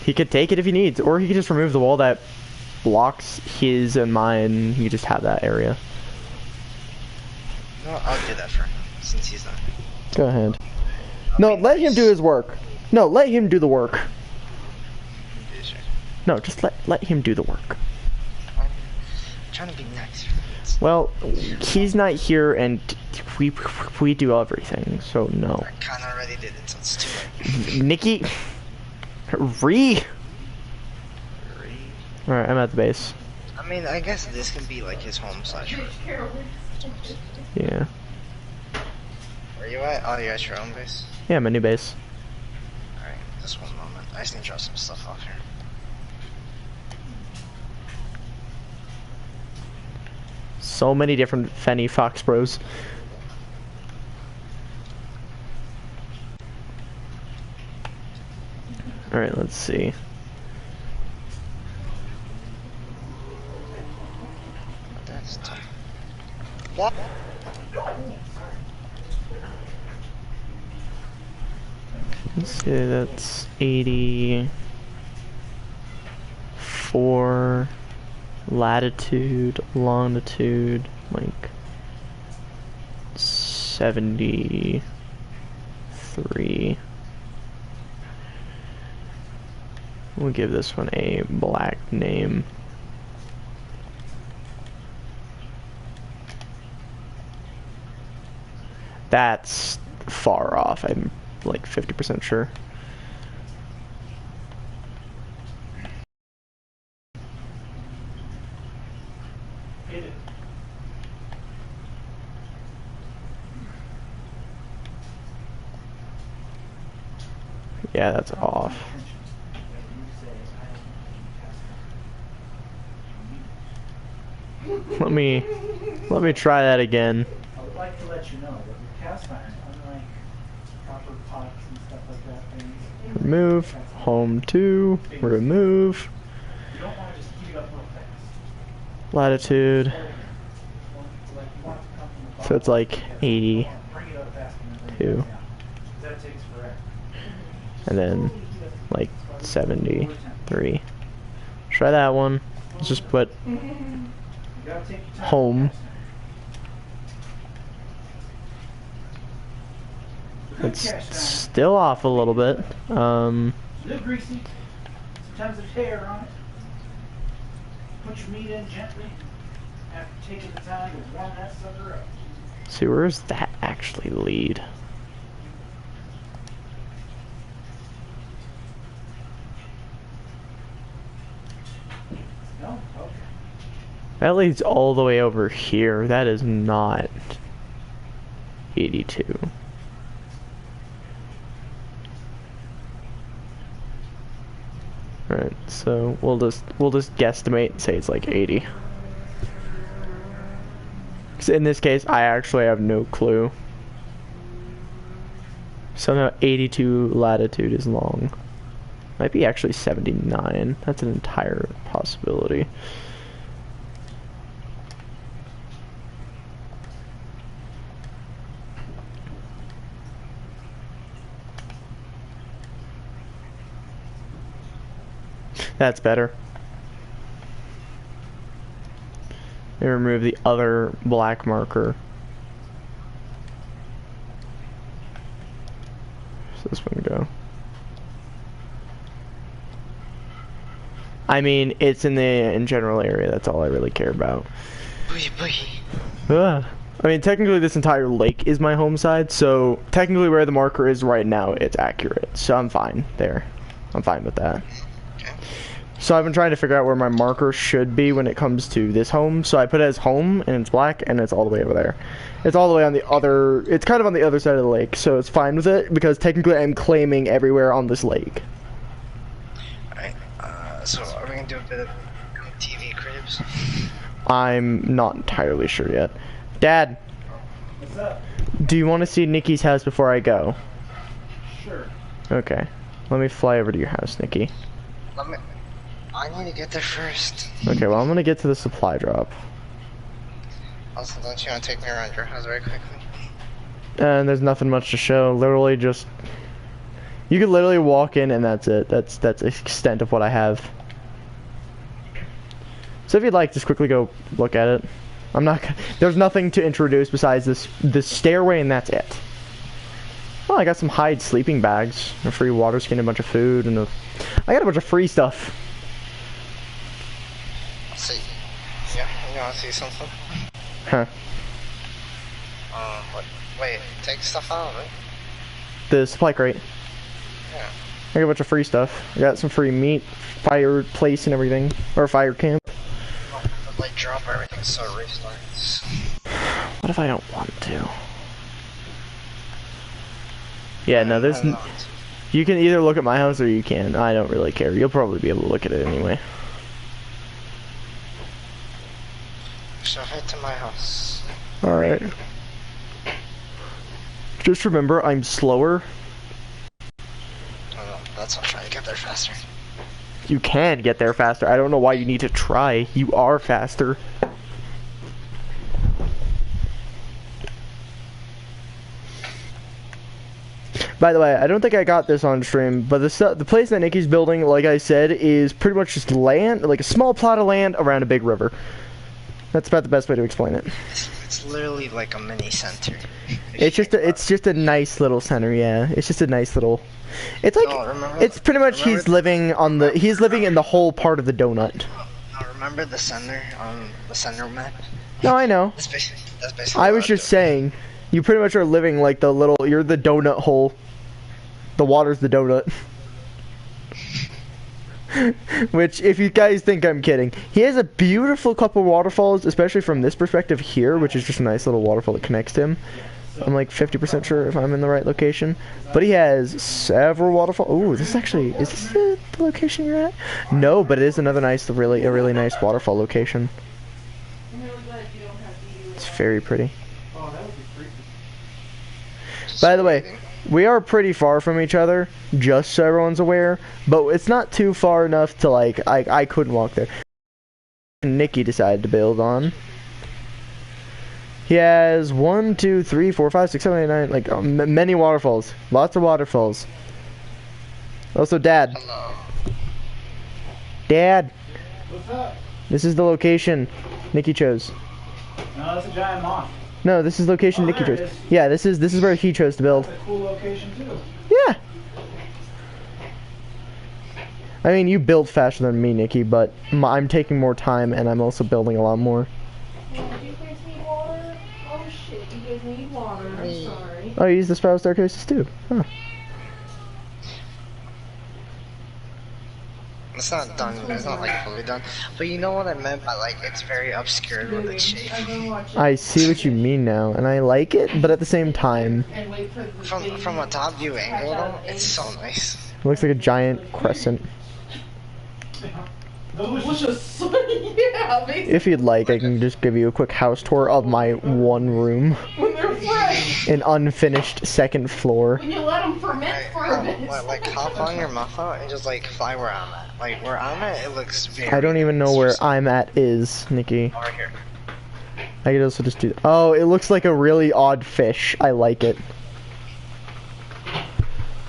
A: He could take it if he needs, or he could just remove the wall that blocks his and mine. He could just have that area.
B: No, I'll do that for him, since he's not.
A: Go ahead. No, let him do his work. No, let him do the work. No, just let him do the work.
B: I'm trying to be nice.
A: Well, he's not here, and we do everything, so no.
B: I kind of already did it, so it's too late.
A: Nikki, All right, I'm at the base.
B: I mean, I guess this can be like his home slash.
A: Yeah.
B: Where you at? Oh, you at your own base?
A: Yeah, my new base.
B: Alright, just one moment. I just need to drop some stuff off here.
A: So many different Fenny Fox Bros. Alright, let's see.
B: That's tough. What?
A: Let's see, that's 84 latitude, longitude, like 73. We'll give this one a black name. That's far off, I'm like 50% sure. Yeah, that's off. Let me try that again.
C: I would like to let you know that with cast iron, unlike copper pots and stuff like that, things,
A: Remove, home 2, remove,
C: you don't want to just heat it up real fast.
A: latitude,
C: Like, you want it to come from the
A: so it's like
C: bottom,
A: 82,
C: bring it up fast and then bring it down. 'Cause that takes forever.
A: and then like 73. Try that one. Let's just put
C: You gotta take your time.
A: home. It's still off a little bit.
C: It's a little greasy. Sometimes there's hair on it. Put your meat in gently after taking the time to warm that sucker up.
A: See, where does that actually lead?
C: No? Okay.
A: That leads all the way over here. That is not 82. Alright, so we'll just guesstimate and say it's like 80. 'Cause in this case, I actually have no clue. Somehow 82 latitude is long. Might be actually 79. That's an entire possibility. That's better. Let me remove the other black marker. Where's this one go? I mean, it's in general area. That's all I really care about.
B: Booyah, booyah.
A: I mean, technically this entire lake is my home side, so technically where the marker is right now, it's accurate. So I'm fine there. I'm fine with that.
B: Okay.
A: So I've been trying to figure out where my marker should be when it comes to this home. So I put it as home, and it's black, and it's all the way over there. It's all the way on the other, it's kind of on the other side of the lake, so it's fine with it, because technically I'm claiming everywhere on this lake.
B: Alright, so are we gonna do a bit of TV cribs?
A: I'm not entirely sure yet. Dad,
C: What's up?
A: do you want to see Nikki's house before I go?
C: Sure.
A: Okay. Let me fly over to your house, Nikki.
B: I need to get there first.
A: Okay, well I'm gonna get to the supply drop.
B: Also, don't you want to take me around your house very quickly?
A: And there's nothing much to show. Literally just... You could literally walk in and that's it. That's the extent of what I have. So if you'd like, just quickly go look at it. I'm not... There's nothing to introduce besides this stairway, and that's it. Well, I got some hide sleeping bags, a free water skin, a bunch of food, and I got a bunch of free stuff.
B: wanna see something?
A: Huh.
B: What? Wait, take stuff out of it.
A: The supply crate.
B: Yeah.
A: I got a bunch of free stuff. I got some free meat, fireplace and everything. Or fire camp.
B: Like drop everything so it restarts.
A: What if I don't want to? Yeah, no, there's... You can either look at my house or you can. I don't really care. You'll probably be able to look at it anyway.
B: So head to my house.
A: Alright. Just remember, I'm slower.
B: Oh, that's not trying to get there faster.
A: You can get there faster. I don't know why you need to try. You are faster. By the way, I don't think I got this on stream, but the place that Nikki's building, like I said, is pretty much just land, like a small plot of land around a big river. That's about the best way to explain it.
B: It's literally like a mini center.
A: It's just a nice little center, yeah. It's just a nice little. It's like it's pretty much he's living in the whole part of the donut.
B: Remember the center on the center map?
A: No, I know.
B: That's basically
A: I was just saying, you pretty much are living like you're the donut hole. The water's the donut. Which, if you guys think I'm kidding, he has a beautiful couple waterfalls, especially from this perspective here, which is just a nice little waterfall that connects to him. I'm like 50% sure if I'm in the right location. But he has several waterfalls. Ooh, is this the location you're at? No, but it is another nice, a really nice waterfall location. It's very pretty. By the way, we are pretty far from each other, just so everyone's aware, but it's not too far enough to like, I couldn't walk there. Nikki decided to build on. He has 1, 2, 3, 4, 5, 6, 7, 8, 9, like many waterfalls. Lots of waterfalls. Also, Dad.
B: Hello.
A: Dad.
C: What's up?
A: This is the location Nikki chose.
C: No, that's a giant moth.
A: No, this is location Nikki chose. Yeah, this is where he chose to build.
C: That's a cool location too.
A: Yeah. I mean, you build faster than me, Nikki, but I'm taking more time and I'm also building a lot more.
D: Do you guys need water? Oh shit, you guys need water. I'm sorry.
A: Oh, you use the spiral staircases too. Huh.
B: It's not done, it's not like fully done. But you know what I meant by like it's very obscured with its shape.
A: I see what you mean now, and I like it, but at the same time,
B: From a top view angle though, it's so nice.
A: it looks like a giant crescent.
D: Delicious. Yeah, basically.
A: If you'd like, I can just give you a quick house tour of my one room.
D: When they're fresh.
A: An unfinished second floor.
D: When you let them ferment for a bit.
B: Like hop on your muffler and just like fly where I'm at. Like where I'm at, it looks very.
A: I don't even know where I'm at is, Nikki.
B: Over here.
A: I could also just do. Oh, it looks like a really odd fish. I like it.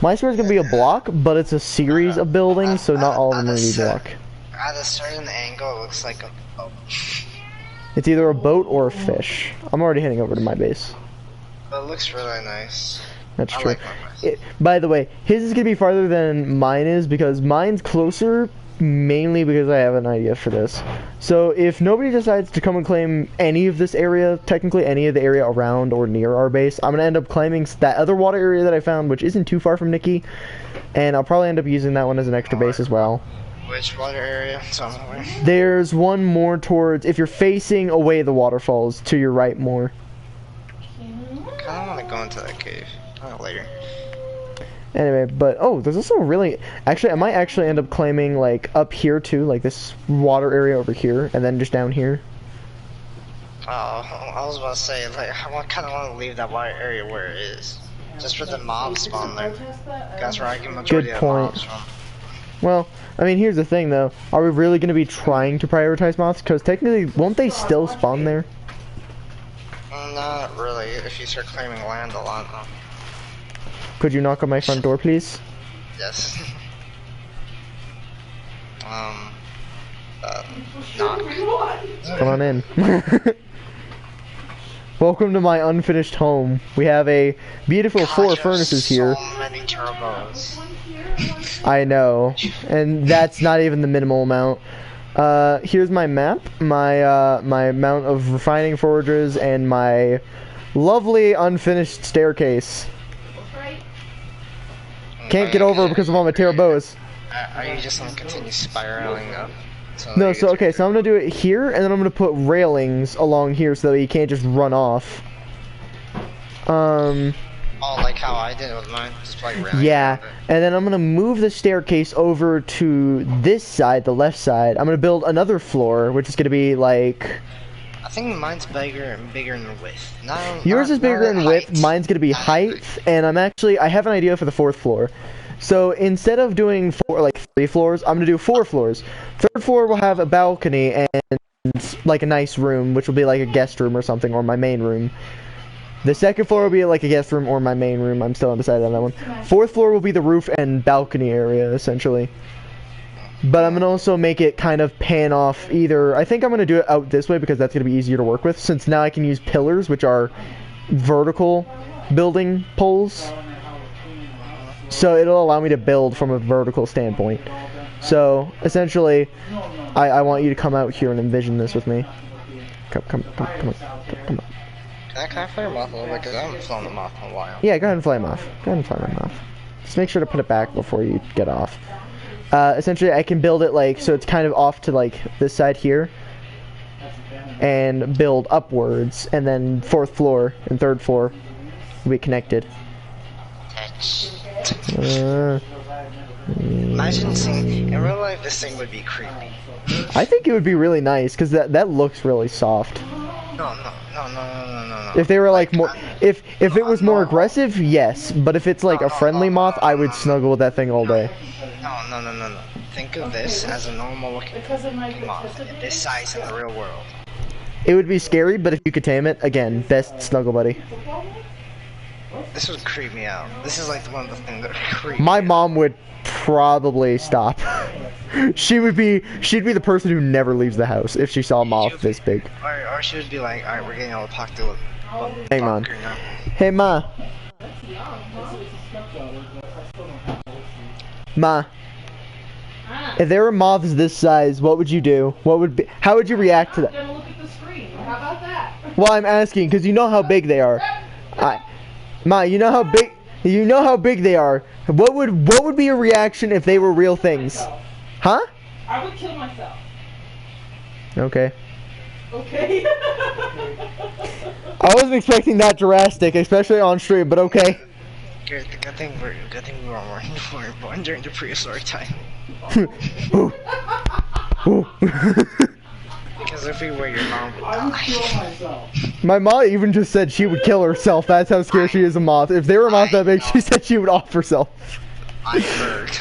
A: My square is gonna be a block, but it's a series of buildings, so not all of them are gonna be block.
B: At a certain angle, it looks like a boat.
A: It's either a boat or a fish. I'm already heading over to my base.
B: But it looks really nice.
A: That's
B: I
A: true.
B: like my base.
A: By the way, his is gonna be farther than mine is because mine's closer, mainly because I have an idea for this. So if nobody decides to come and claim any of this area, technically any of the area around or near our base, I'm gonna end up claiming that other water area that I found, which isn't too far from Nikki, and I'll probably end up using that one as an extra base as well.
B: Which water area? Somewhere.
A: There's one more towards, if you're facing away the waterfalls, to your right more.
B: I don't want to go into that cave. Later.
A: Anyway, but oh, there's also really, actually I might actually end up claiming like up here too, like this water area over here, and then just down here.
B: Oh, I was about to say, like, I kind of want to leave that water area where it is. Just for the mob spawn there. That's where I get majority of the mobs from.
A: Well, I mean, here's the thing though. Are we really going to be trying to prioritize moths? Because technically, won't they still spawn there?
B: Not really, if you start claiming land a lot though.
A: Could you knock on my front door, please?
B: Yes. Knock.
A: Come on in. Welcome to my unfinished home. We have a beautiful 4 furnaces here.
B: So many turbos.
A: I know, and that's not even the minimal amount. Here's my map, my amount of refining forges, and my lovely unfinished staircase. Can't get over because of all my bows.
B: Are you just gonna continue spiraling up?
A: No, so okay, so I'm gonna do it here, and then I'm gonna put railings along here so that you can't just run off.
B: Oh, like how I did it with mine, just like railings.
A: Yeah, and then I'm gonna move the staircase over to this side, the left side. I'm gonna build another floor, which is gonna be like.
B: I think mine's bigger in width.
A: Yours is bigger in width. Mine's gonna be height, and I have an idea for the 4th floor. So instead of doing 3 floors, I'm gonna do 4 floors. 3rd floor will have a balcony and like a nice room, which will be like a guest room or something, or my main room. The 2nd floor will be like a guest room or my main room. I'm still undecided on that one. 4th floor will be the roof and balcony area, essentially. But I'm gonna also make it kind of pan off either. I think I'm gonna do it out this way because that's gonna be easier to work with, since now I can use pillars, which are vertical building poles. So it'll allow me to build from a vertical standpoint. So essentially, I want you to come out here and envision this with me. Come on.
B: Can I fly your moth a little bit? Because I haven't flown the moth in a while.
A: Yeah, go ahead and fly him off. Go ahead and fly my moth. Just make sure to put it back before you get off. Essentially, I can build it like, so it's kind of off to like this side here. And build upwards. And then 4th floor and 3rd floor will be connected.
B: Imagine seeing, in real life this thing would be creepy.
A: I think it would be really nice, because that looks really soft.
B: No.
A: If they were like more, if it was more aggressive, yes. But if it's like a friendly moth, I would snuggle with that thing all day.
B: No. Think of this as a normal looking moth, this size in the real world.
A: It would be scary, but if you could tame it, again, best snuggle buddy.
B: This would creep me out. This is like one of the things that creep me
A: My mom would probably stop. she'd be the person who never leaves the house if she saw a moth this big.
B: Or she would be like, alright, we're getting all the talk to
A: Hang on. Hey, Ma. Ma. If there were moths this size, what would you do? How would you react to that?
D: I'm gonna look at the screen. How about that?
A: Well, I'm asking because you know how big they are. Ma, you know how big they are. What would be your reaction if they were real things? Huh?
D: I would kill myself.
A: Okay.
D: Okay.
A: I wasn't expecting that drastic, especially on stream, but okay.
B: Good thing we were born during the prehistoric time.
A: Ooh. Ooh.
B: Because if we were, your mom would
C: I would
B: die.
C: kill myself.
A: My mom even just said she would kill herself. That's how scared she is of moth. If they were a moth that big, she said she would off herself.
B: I heard.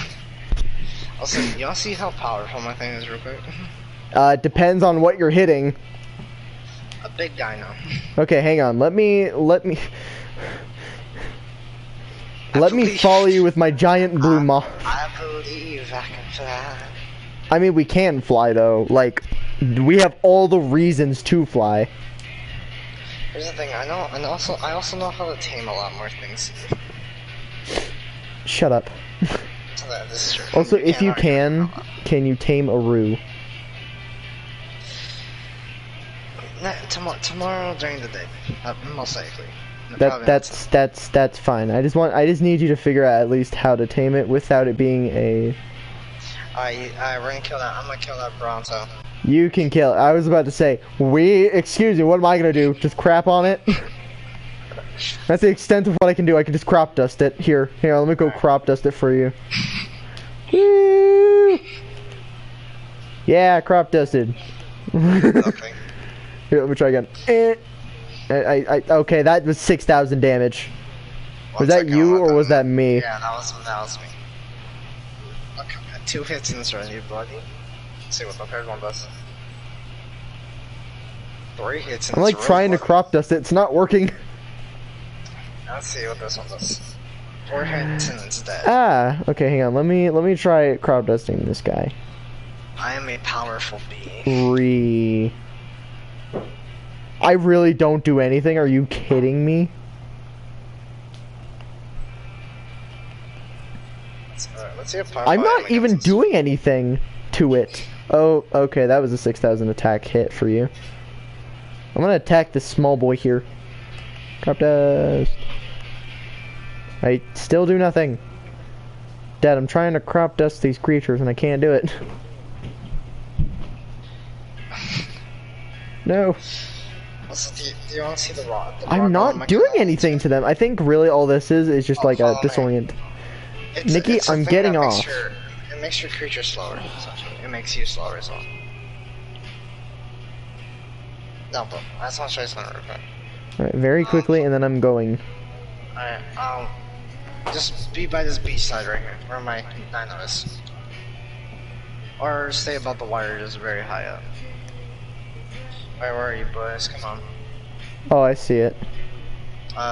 B: Also, y'all see how powerful my thing is real quick?
A: Depends on what you're hitting.
B: A big dino.
A: Okay, hang on. Let me follow you with my giant blue moth.
B: I believe I can fly.
A: I mean, we can fly though. Like, we have all the reasons to fly.
B: Here's the thing, I also know how to tame a lot more things.
A: Shut up.
B: So this is true.
A: Also, if you can you tame a roo?
B: Tomorrow during the day, most likely.
A: That's fine. I just need you to figure out at least how to tame it without it being a.
B: We're gonna kill that. I'm gonna kill that Bronto.
A: You can kill it. I was about to say, excuse me, what am I gonna do? Just crap on it? That's the extent of what I can do. I can just crop dust it. Here, let me go crop dust it for you. Woo! Yeah, crop dusted.
B: Okay.
A: Here, let me try again. Okay, that was 6,000 damage. Was that you or was that me?
B: Yeah, that was me. Okay, 2 hits in this round, you bloody. Let's see what the third one does. 3 hits in
A: I'm like trying to crop dust it. It's not working.
B: Let's see what this one does. 4 hits and it's dead.
A: Ah, okay, hang on. Let me try crop dusting this guy.
B: I am a powerful being.
A: I really don't do anything. Are you kidding me?
B: Let's see how powerful
A: I'm not even doing anything to it. Oh, okay, that was a 6,000 attack hit for you. I'm gonna attack this small boy here. Crop dust. I still do nothing. Dad, I'm trying to crop dust these creatures and I can't do it.
B: No. So do you want to see the rod?
A: I'm not doing anything to them. I think really all this is just like a disorient. Nikki, I'm getting off.
B: It makes your creature slower, essentially. It makes you slower as well. No, but that's not straight on repair.
A: Alright, very quickly, and then I'm going.
B: Alright, just be by this beach side right here, where my dino is. Or stay above the wire, just very high up. Where are you, boys? Come on.
A: Oh, I see it.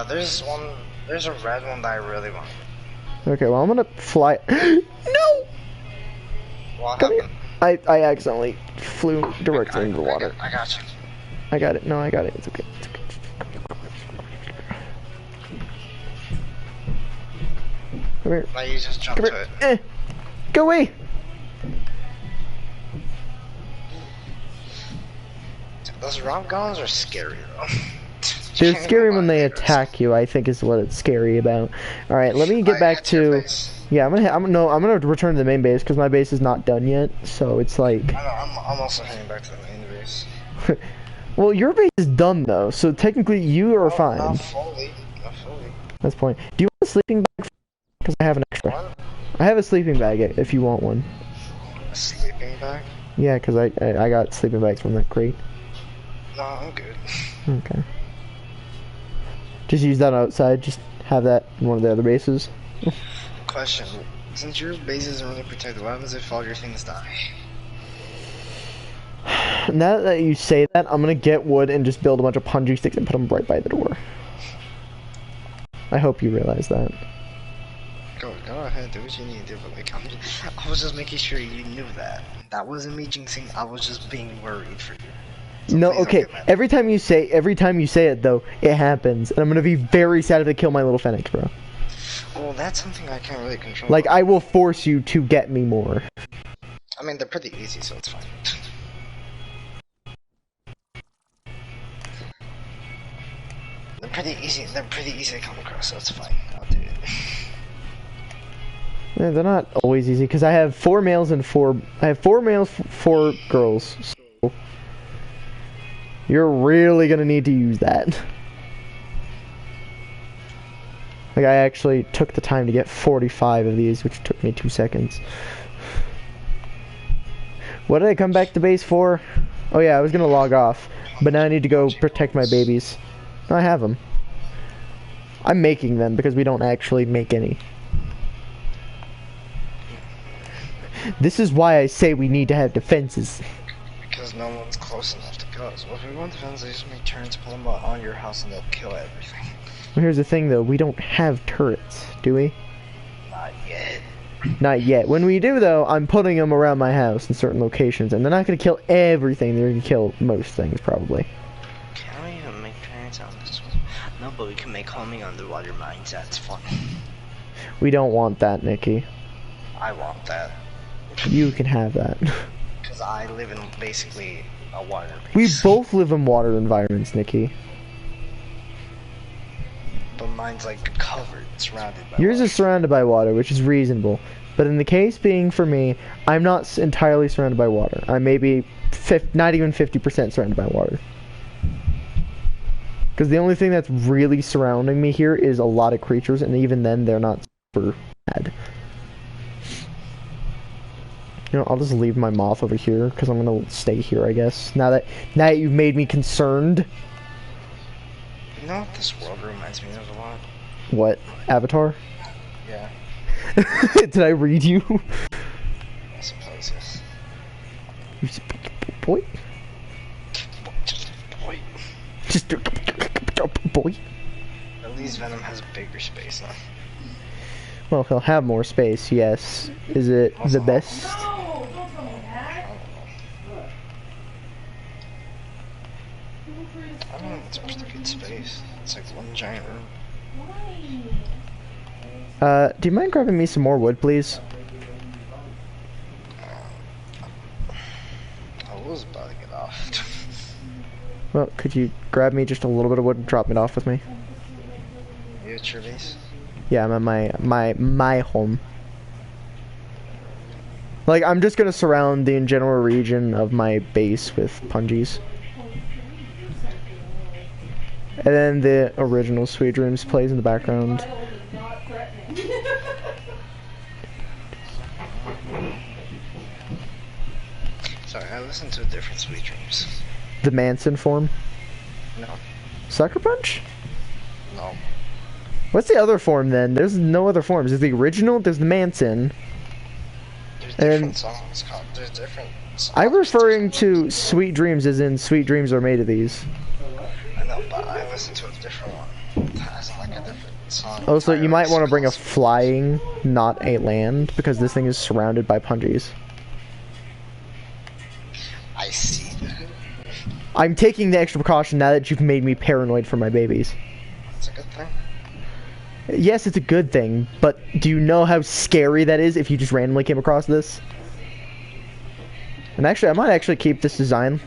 B: There's a red one that I really want.
A: Okay, well, I'm gonna fly. No!
B: What
A: Come
B: happened?
A: here. I accidentally flew directly into the water.
B: I got you.
A: I got it. No, I got it. It's okay. It's okay. Come here.
B: Now you just jump
A: Come
B: to
A: here.
B: it.
A: Go away.
B: Those rock guns are scary though.
A: They're scary when they attack you, I think is what it's scary about. Alright, let me get back to... Yeah, I'm gonna return to the main base because my base is not done yet, so it's like...
B: I know, I'm also heading back to the main base.
A: Well, your base is done though, so technically you are fine.
B: Not fully. Not fully.
A: That's the point. Do you want a sleeping bag? Because I have an extra.
B: What?
A: I have a sleeping bag if you want one.
B: A sleeping bag?
A: Yeah, because I got sleeping bags from that crate.
B: No, I'm good.
A: Okay. Just use that outside, just have that in one of the other bases.
B: Question. Since your base isn't really protected, what happens if all your things die?
A: Now that you say that, I'm gonna get wood and just build a bunch of punji sticks and put them right by the door. I hope you realize that.
B: Go ahead, do what you need to do, but like, I was just making sure you knew that. That wasn't me jinxing, I was just being worried for you. So
A: no, okay, every time you say it though, it happens. And I'm gonna be very sad if they kill my little Fennec, bro.
B: Well, that's something I can't really control.
A: Like, I will force you to get me more.
B: I mean, they're pretty easy, so it's fine. They're pretty easy to come across, so it's fine. I'll do it.
A: Yeah, they're not always easy, because I have 4 males and 4 girls, so you're really gonna need to use that. Like, I actually took the time to get 45 of these, which took me 2 seconds. What did I come back to base for? Oh yeah, I was gonna log off, but now I need to go protect my babies. I have them. I'm making them because we don't actually make any. This is why I say we need to have defenses.
B: Because no one's close enough to kill us. Well, if we want defenses, they just make turrets, put them on your house, and they'll kill everything.
A: Well, here's the thing though, we don't have turrets, do we?
B: Not yet.
A: Not yet. When we do though, I'm putting them around my house in certain locations, and they're not gonna kill everything, they're gonna kill most things probably.
B: Can we even make turrets on this one? No, but we can make homing underwater mines, that's fun.
A: We don't want that, Nikki.
B: I want that.
A: You can have that.
B: Because I live in basically a water base.
A: We both live in water environments, Nikki.
B: But mine's like covered, surrounded by
A: Yours
B: water.
A: is surrounded by water, which is reasonable. But in the case being for me, I'm not entirely surrounded by water. I'm maybe not even 50% surrounded by water. Because the only thing that's really surrounding me here is a lot of creatures, and even then, they're not super bad. You know, I'll just leave my moth over here, because I'm gonna stay here, I guess. Now that you've made me concerned.
B: You know what this world reminds me of a lot?
A: What? Avatar?
B: Yeah.
A: Did I read you?
B: I suppose, yes.
A: You speak, boy?
B: Just boy.
A: Just boy?
B: At least Venom has bigger space now.
A: Well, he'll have more space, yes. Is it the best?
D: No, don't tell me that.
B: I don't know, it's a pretty good space. It's like one giant room.
D: Why?
A: Do you mind grabbing me some more wood, please? Well, could you grab me just a little bit of wood and drop it off with me?
B: You at your base?
A: Yeah, I'm at my home. Like, I'm just gonna surround the general region of my base with pungies. And then the original Sweet Dreams plays in the background.
B: Sorry, I listened to a different Sweet Dreams.
A: The Manson form?
B: No.
A: Sucker Punch?
B: No.
A: What's the other form then? There's no other forms. There's the original, there's the Manson.
B: There's
A: And
B: different songs called. There's different songs.
A: I'm referring to Sweet Dreams as in Sweet Dreams are made of these.
B: I know, but I listened to a different one. It has like a different song.
A: Also, you might want to bring a flying, not a land, because this thing is surrounded by pungies.
B: I see that.
A: I'm taking the extra precaution now that you've made me paranoid for my babies.
B: That's a good thing.
A: Yes, it's a good thing, but do you know how scary that is if you just randomly came across this? And actually, I might actually keep this design,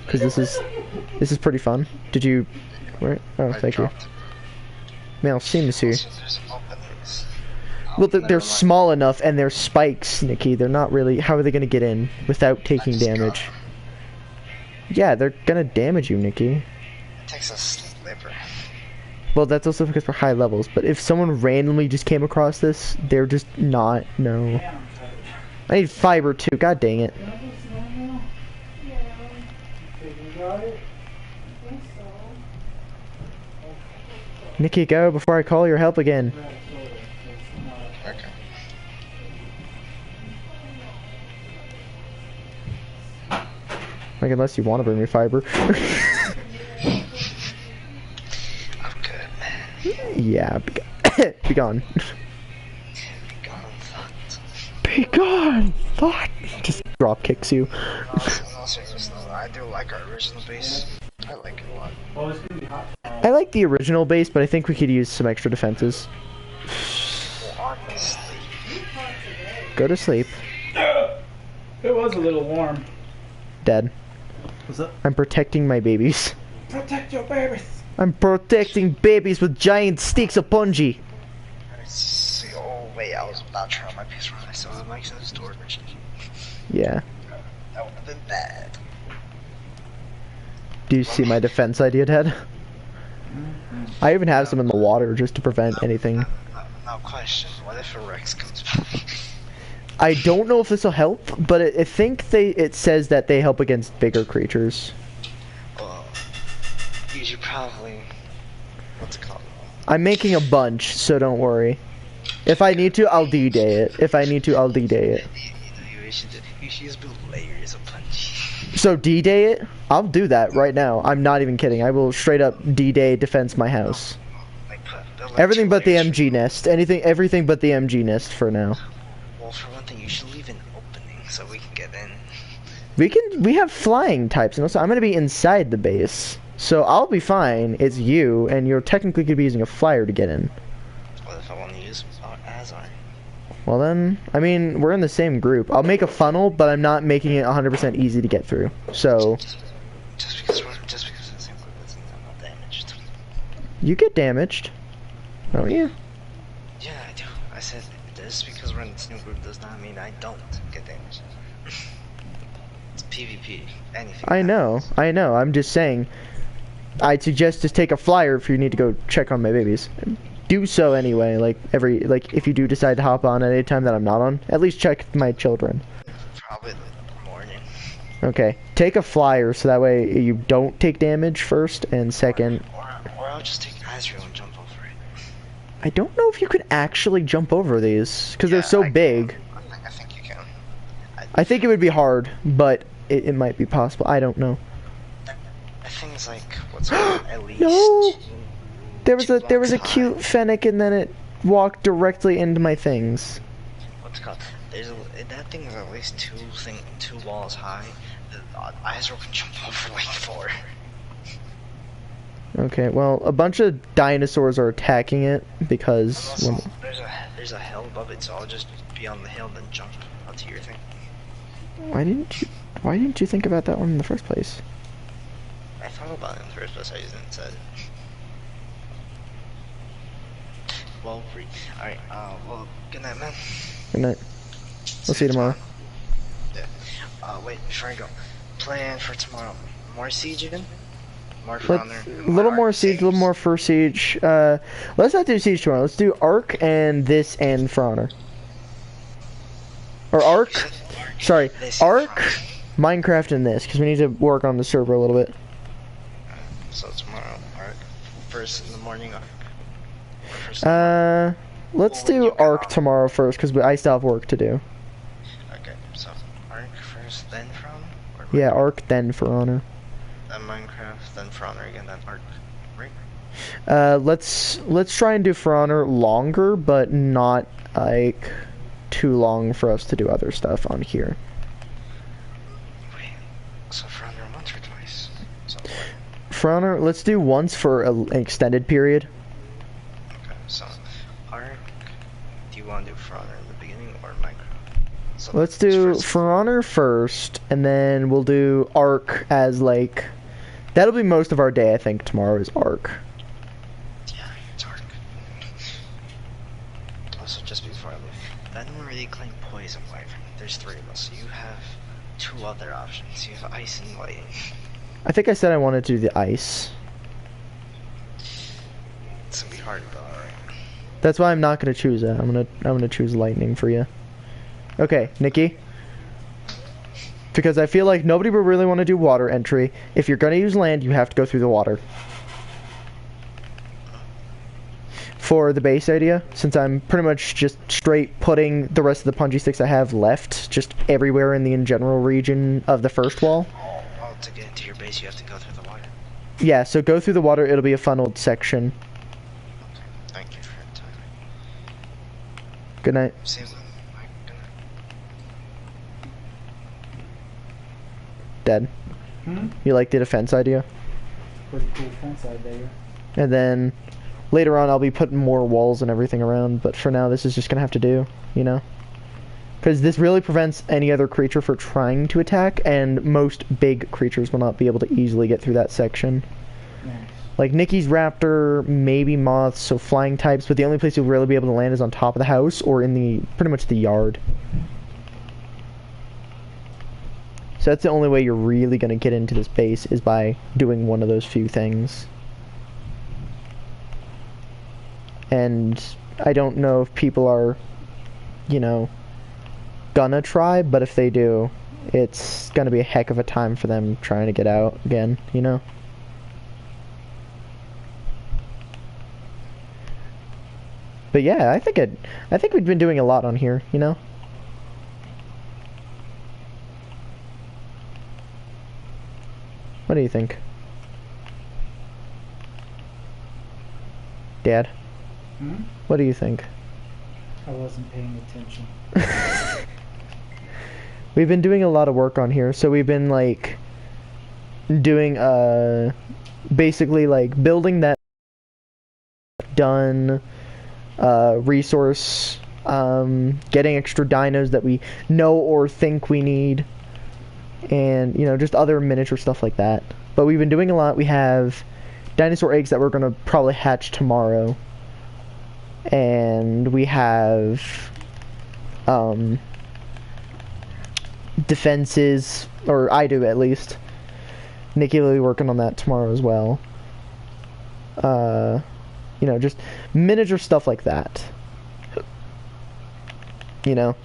A: because this is pretty fun. Did you... Where? Oh, thank you. Man, I'll see you.
B: There's openings.
A: Well, they're small enough, and they're spikes, Nikki. They're not really... How are they going to get in without taking damage? Yeah, they're going to damage you, Nikki.
B: It takes a sliver.
A: Well, that's also because we're high levels, but if someone randomly just came across this, they're just not... No. I need fiber, too. God dang it. Nikki, go before I call your help again.
B: Okay.
A: Like, unless you want to bring me fiber.
B: I'm good, man.
A: Yeah, be gone.
B: Be gone, thought.
A: Be gone, thought. Just drop kicks you.
B: No, seriously, I do like our original base. I like it a lot.
C: Oh, it's gonna be hot.
A: I like the original base, but I think we could use some extra defenses.
B: Well, honestly,
A: Go to sleep.
C: It was a little warm.
A: Dead.
C: What's up?
A: I'm protecting my babies.
C: Protect your babies.
A: I'm protecting babies with giant sticks of punji.
B: see, oh wait, I was about to turn on my PS4 when I saw the mics in the storage.
A: Yeah.
B: That would have been bad.
A: Do you see my defense idea, Ted? I even have some in the water just to prevent anything.
B: Now question, what if a Rex comes by?
A: I don't know if this will help, but I think it says that they help against bigger creatures.
B: Well, you should probably, what's it called?
A: I'm making a bunch, so don't worry. If I need to, I'll D-Day it. If I need to, I'll D-Day it.
B: You should just build layers of punch.
A: So D-Day it? I'll do that right now. I'm not even kidding. I will straight up D-Day defense my house.
B: Like, build like
A: Everything
B: 2
A: but the
B: layers.
A: MG nest. Everything but the MG nest for now.
B: Well, for one thing, you should leave an opening so we can get in.
A: We have flying types, and also I'm gonna be inside the base. So I'll be fine. It's you, and you're technically gonna be using a flyer to get in.
B: What if I want to use Azar?
A: Well then, I mean, we're in the same group. I'll make a funnel, but I'm not making it 100% easy to get through. So,
B: Just because it's the same group, I'm not damaged.
A: you get damaged. Oh yeah.
B: Yeah, I do. I said just because we're in the same group does not mean I don't get damaged. It's PvP. Anything.
A: I know. I'm just saying, I'd suggest just take a flyer if you need to go check on my babies. Do so anyway, like if you do decide to hop on at any time that I'm not on, at least check my children.
B: Probably the morning.
A: Okay, take a flyer so that way you don't take damage first, and second,
B: Or I'll just take Azrael and jump over it.
A: I don't know if you can actually jump over these, because they're so big.
B: I think you can.
A: I think it would be hard, but it might be possible. I don't know.
B: I think it's like, what's it, at least
A: No! There was a
B: blocks
A: cute
B: high.
A: fennec, and then it walked directly into my things.
B: What's it called? That thing is at least two walls high. The Azrael can jump over like 4.
A: Okay, well, a bunch of dinosaurs are attacking it because
B: Also, there's a hill above it, so I'll just be on the hill and then jump up to your thing.
A: why didn't you think about that one in the first place?
B: I thought about it in the first place, I just didn't say it. Well, free. Alright, well, good night, man.
A: Good night. We'll see you tomorrow.
B: Yeah. Wait, before I go. Plan for tomorrow. More siege again? More for honor?
A: A little more siege, a little more for siege. Let's not do siege tomorrow. Let's do Arc and this and for honor. Or Arc. Sorry, Arc, Minecraft, and this, because we need to work on the server a little bit.
B: So tomorrow, Arc. First in the morning, Arc.
A: Let's do Arc tomorrow first, because I still have work to do.
B: Okay, so Arc first, then for honor?
A: Yeah, Arc, then for honor.
B: Then Minecraft, then for honor again, then Arc, right?
A: Let's try and do for honor longer, but not like too long for us to do other stuff on here.
B: Wait, so for honor once or twice? So
A: for honor, let's do once for an extended period.
B: okay, so Arc, do you want to do for honor in the beginning or Minecraft? So
A: let's do for honor first, and then we'll do Arc as like, that'll be most of our day, I think. Tomorrow is Arc.
B: Yeah, it's Arc. Also, just before I leave, Venom already claimed poison wyvern. There's 3 of us. You have 2 other options. You have ice and lightning.
A: I think I said I wanted to do the ice.
B: It's gonna be hard, but alright.
A: That's why I'm not gonna choose that. I'm gonna choose lightning for you. Okay, Nikki. Because I feel like nobody would really want to do water entry. If you're gonna use land, you have to go through the water. For the base idea, since I'm pretty much just straight putting the rest of the punji sticks I have left just everywhere in the general region of the first wall.
B: Oh, to get into your base, you have to go through the water.
A: Yeah, so go through the water. It'll be a funneled section.
B: Okay, thank you for your time.
A: Good night.
B: See you later. Bye. Good night.
A: Dead. You like the defense idea?
C: Pretty cool fence idea.
A: And then later on I'll be putting more walls and everything around, but for now this is just gonna have to do, you know? Because this really prevents any other creature from trying to attack, and most big creatures will not be able to easily get through that section.
C: Nice.
A: Like Nikki's raptor, maybe moths, so flying types, but the only place you'll really be able to land is on top of the house or in the, pretty much the yard. So that's the only way you're really gonna get into this base, is by doing one of those few things. And I don't know if people are, you know, gonna try, but if they do, it's gonna be a heck of a time for them trying to get out again, you know? But yeah, I think we've been doing a lot on here, you know? What do you think? Dad?
C: Hmm?
A: What do you think?
C: I wasn't paying attention.
A: We've been doing a lot of work on here, so we've been like doing basically like building that done resource, getting extra dinos that we know or think we need, and you know, just other miniature stuff like that. But we've been doing a lot. We have dinosaur eggs that we're gonna probably hatch tomorrow, and we have defenses, or I do at least. Nikki will be working on that tomorrow as well. You know, just miniature stuff like that. You know?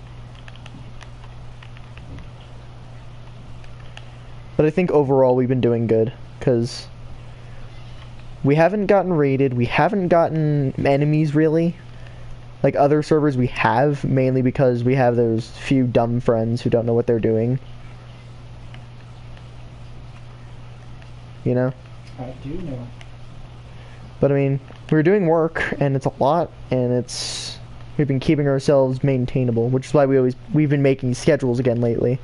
A: But I think overall we've been doing good, because we haven't gotten raided, we haven't gotten enemies really. Like other servers we have, mainly because we have those few dumb friends who don't know what they're doing. You know?
C: I do know.
A: But I mean, we're doing work, and it's a lot, and we've been keeping ourselves maintainable, which is why we've been making schedules again lately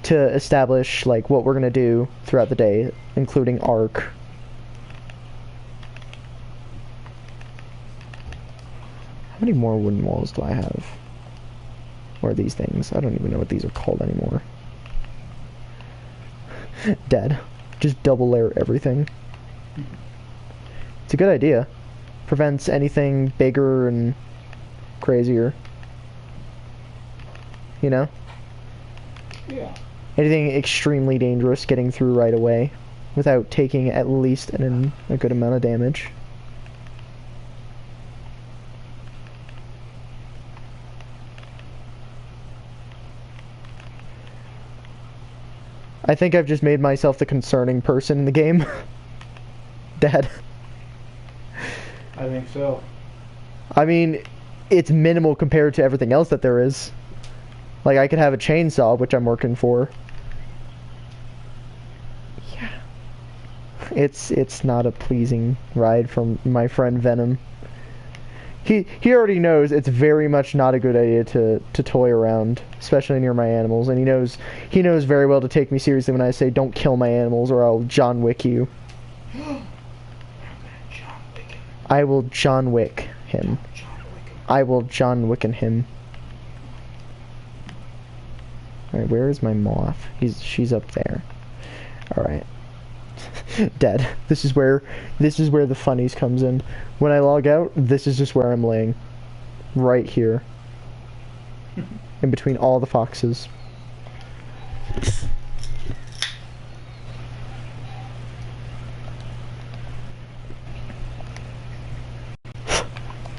A: to establish like what we're gonna do throughout the day, including Arc. How many more wooden walls do I have? Or these things? I don't even know what these are called anymore. Dead. Just double layer everything. It's a good idea. Prevents anything bigger and crazier. You know?
C: Yeah.
A: Anything extremely dangerous getting through right away without taking at least a good amount of damage. I think I've just made myself the concerning person in the game. Dad.
C: I think so.
A: I mean, it's minimal compared to everything else that there is. Like, I could have a chainsaw, which I'm working for. Yeah. It's not a pleasing ride from my friend Venom. He already knows it's very much not a good idea to toy around, especially near my animals, and he knows very well to take me seriously when I say don't kill my animals or I'll John Wick you. I will John Wick him. I will John Wicken him. Alright, where is my moth? She's up there. Alright. Dead. This is where the funnies comes in. When I log out, this is just where I'm laying. Right here. In between all the foxes.